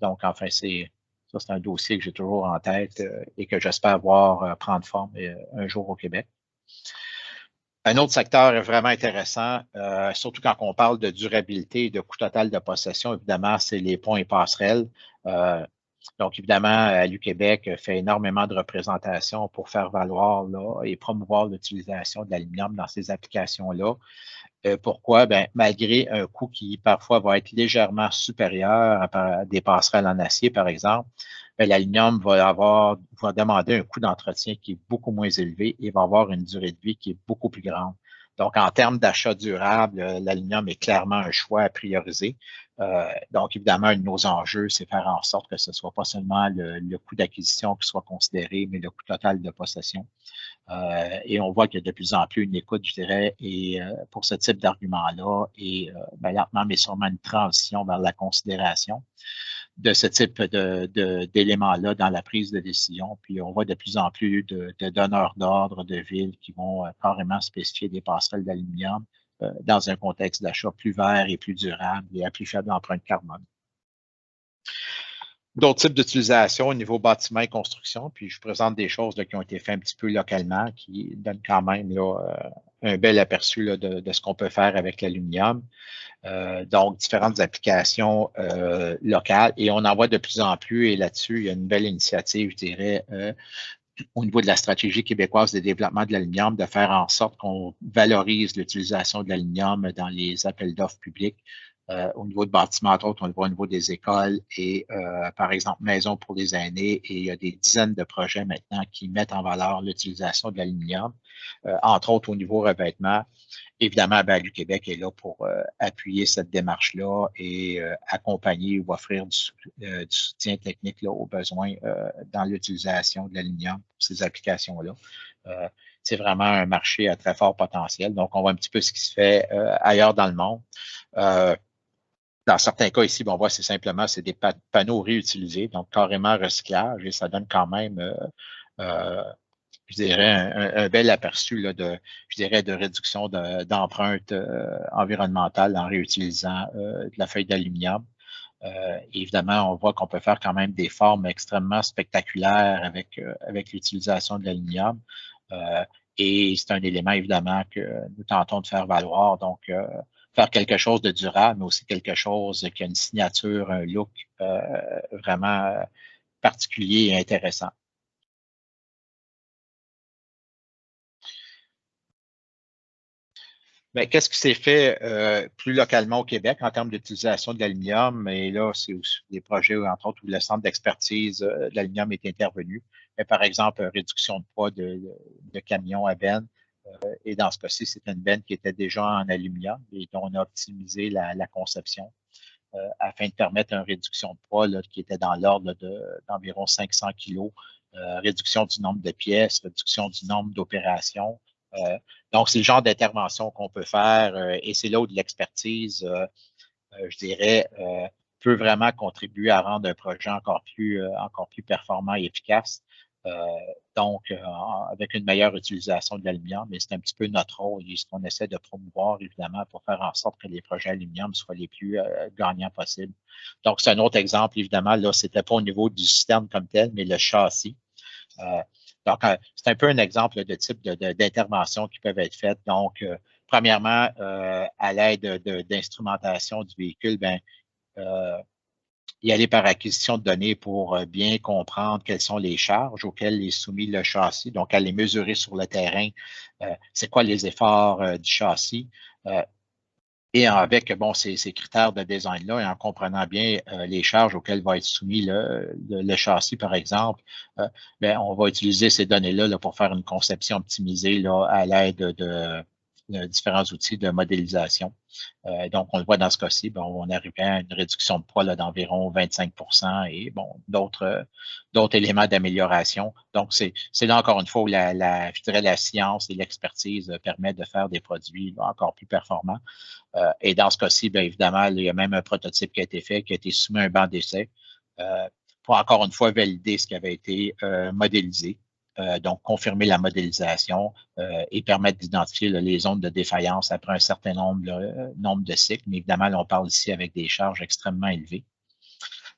Donc, enfin, c'est un dossier que j'ai toujours en tête et que j'espère voir prendre forme un jour au Québec. Un autre secteur vraiment intéressant, surtout quand on parle de durabilité et de coût total de possession, évidemment, c'est les ponts et passerelles. Donc, évidemment, l'UQuébec fait énormément de représentations pour faire valoir là, et promouvoir l'utilisation de l'aluminium dans ces applications-là. Pourquoi? Ben, malgré un coût qui parfois va être légèrement supérieur à des passerelles en acier, par exemple, l'aluminium va demander un coût d'entretien qui est beaucoup moins élevé et va avoir une durée de vie qui est beaucoup plus grande. Donc, en termes d'achat durable, l'aluminium est clairement un choix à prioriser. Donc, évidemment, un de nos enjeux, c'est faire en sorte que ce ne soit pas seulement le coût d'acquisition qui soit considéré, mais le coût total de possession. Et on voit qu'il y a de plus en plus une écoute, je dirais, et pour ce type d'argument-là, et lentement, mais sûrement une transition vers la considération de ce type d'éléments-là dans la prise de décision. Puis on voit de plus en plus de donneurs d'ordre de villes qui vont carrément spécifier des passerelles d'aluminium dans un contexte d'achat plus vert et plus durable et à plus faible empreinte carbone. d'autres types d'utilisation au niveau bâtiment et construction. Puis je présente des choses là, qui ont été faites un petit peu localement, qui donnent quand même là, un bel aperçu là, de ce qu'on peut faire avec l'aluminium. Donc, différentes applications locales. Et on en voit de plus en plus. Et là-dessus, il y a une belle initiative, je dirais, au niveau de la stratégie québécoise de développement de l'aluminium, de faire en sorte qu'on valorise l'utilisation de l'aluminium dans les appels d'offres publics. Au niveau de bâtiments, entre autres, on le voit au niveau des écoles et, par exemple, maisons pour les aînés. Et il y a des dizaines de projets maintenant qui mettent en valeur l'utilisation de l'aluminium, entre autres au niveau revêtement. Évidemment, ben, du Québec est là pour appuyer cette démarche-là et accompagner ou offrir du soutien technique là, aux besoins dans l'utilisation de l'aluminium pour ces applications-là. C'est vraiment un marché à très fort potentiel. Donc, on voit un petit peu ce qui se fait ailleurs dans le monde. Dans certains cas ici, bon, on voit c'est simplement c'est des panneaux réutilisés, donc carrément recyclage, et ça donne quand même je dirais, un bel aperçu là, je dirais, de réduction d'empreinte environnementale en réutilisant de la feuille d'aluminium. Évidemment, on voit qu'on peut faire quand même des formes extrêmement spectaculaires avec l'utilisation de l'aluminium. Et c'est un élément, évidemment, que nous tentons de faire valoir. Donc, faire quelque chose de durable, mais aussi quelque chose qui a une signature, un look vraiment particulier et intéressant. Ben, qu'est-ce qui s'est fait plus localement au Québec en termes d'utilisation de l'aluminium? Et là, c'est aussi des projets, entre autres, où le centre d'expertise de l'aluminium est intervenu. Mais, par exemple, réduction de poids de camions à benne. Et dans ce cas-ci, c'est une benne qui était déjà en aluminium et dont on a optimisé la conception afin de permettre une réduction de poids là, qui était dans l'ordre d'environ 500 kilos, réduction du nombre de pièces, réduction du nombre d'opérations. Donc, c'est le genre d'intervention qu'on peut faire et c'est là où de l'expertise, je dirais, peut vraiment contribuer à rendre un projet encore plus performant et efficace. Donc, avec une meilleure utilisation de l'aluminium, mais c'est un petit peu notre rôle et ce qu'on essaie de promouvoir, évidemment, pour faire en sorte que les projets aluminium soient les plus gagnants possibles. Donc, c'est un autre exemple, évidemment, là, c'était pas au niveau du système comme tel, mais le châssis. Donc, c'est un peu un exemple de type d'intervention qui peuvent être faites. Donc, premièrement, à l'aide d'instrumentation du véhicule, ben, y aller par acquisition de données pour bien comprendre quelles sont les charges auxquelles est soumis le châssis. Donc, à les mesurer sur le terrain, c'est quoi les efforts du châssis. Et avec bon, ces critères de design-là, et en comprenant bien les charges auxquelles va être soumis le châssis, par exemple, ben, on va utiliser ces données-là là, pour faire une conception optimisée là, à l'aide de différents outils de modélisation. Donc, on le voit dans ce cas-ci, bon, on arrivait à une réduction de poids d'environ 25 et bon, d'autres éléments d'amélioration. Donc, c'est là encore une fois où je dirais la science et l'expertise permettent de faire des produits là, encore plus performants. Et dans ce cas-ci, bien évidemment, il y a même un prototype qui a été fait, qui a été soumis à un banc d'essai pour encore une fois valider ce qui avait été modélisé. Donc, confirmer la modélisation et permettre d'identifier les zones de défaillance après un certain nombre de cycles. Mais évidemment, là, on parle ici avec des charges extrêmement élevées.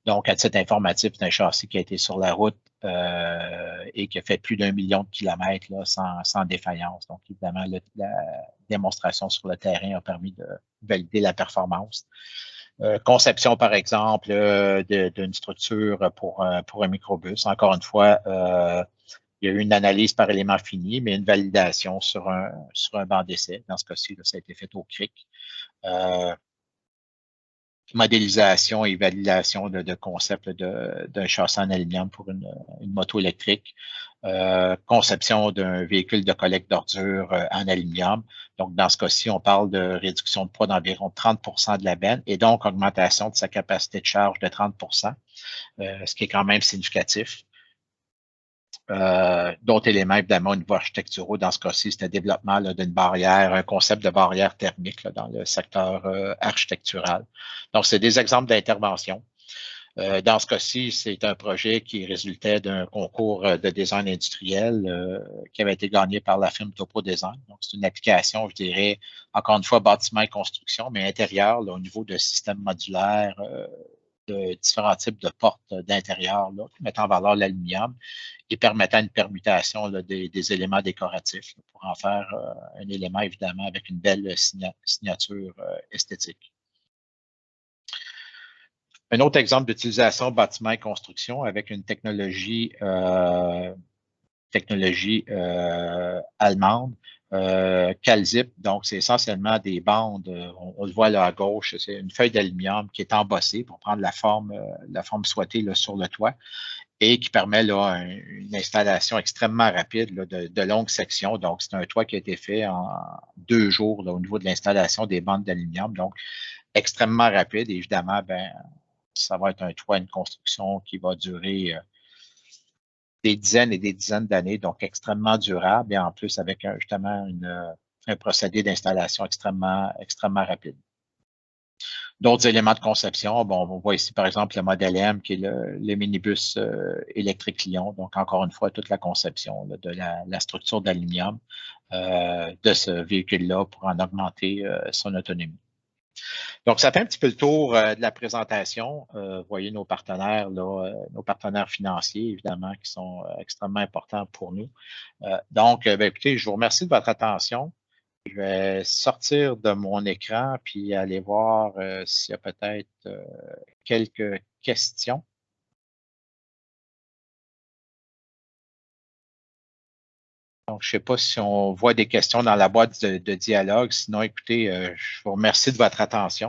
Donc, à titre informatif, c'est un châssis qui a été sur la route et qui a fait plus d'1 million de kilomètres là, sans défaillance. Donc, évidemment, la démonstration sur le terrain a permis de valider la performance. Conception, par exemple, d'une structure pour un microbus. Encore une fois, il y a eu une analyse par élément fini, mais une validation sur un banc d'essai. Dans ce cas-ci, ça a été fait au CRIC. Modélisation et validation de concept d'un châssis en aluminium pour une moto électrique. Conception d'un véhicule de collecte d'ordures en aluminium. Donc, dans ce cas-ci, on parle de réduction de poids d'environ 30 de la benne et donc augmentation de sa capacité de charge de 30 ce qui est quand même significatif. D'autres éléments, évidemment, au niveau architecturaux, dans ce cas-ci, c'était le développement d'une barrière, un concept de barrière thermique là, dans le secteur architectural. Donc, c'est des exemples d'intervention. Dans ce cas-ci, c'est un projet qui résultait d'un concours de design industriel qui avait été gagné par la firme Topo Design. Donc, c'est une application, je dirais, encore une fois, bâtiment et construction, mais intérieur, là, au niveau de système modulaire de différents types de portes d'intérieur qui mettent en valeur l'aluminium et permettant une permutation là, des éléments décoratifs là, pour en faire un élément, évidemment, avec une belle signature esthétique. Un autre exemple d'utilisation bâtiment et construction avec une technologie allemande, Calzip. Donc, c'est essentiellement des bandes, on le voit là à gauche, c'est une feuille d'aluminium qui est embossée pour prendre la forme souhaitée là, sur le toit et qui permet là, une installation extrêmement rapide là, de longues sections. Donc, c'est un toit qui a été fait en 2 jours là, au niveau de l'installation des bandes d'aluminium. Donc, extrêmement rapide. Et évidemment, ben, ça va être un toit, une construction qui va durer des dizaines et des dizaines d'années, donc extrêmement durable et en plus avec justement un procédé d'installation extrêmement rapide. D'autres éléments de conception, bon, on voit ici par exemple le modèle M qui est le minibus électrique Lyon, donc encore une fois toute la conception là, de la structure d'aluminium de ce véhicule-là pour en augmenter son autonomie. Donc, ça fait un petit peu le tour de la présentation. Vous voyez nos partenaires, là, nos partenaires financiers, évidemment, qui sont extrêmement importants pour nous. Donc, ben, écoutez, je vous remercie de votre attention. Je vais sortir de mon écran puis aller voir s'il y a peut-être quelques questions. Donc, je ne sais pas si on voit des questions dans la boîte de dialogue. Sinon, écoutez, je vous remercie de votre attention.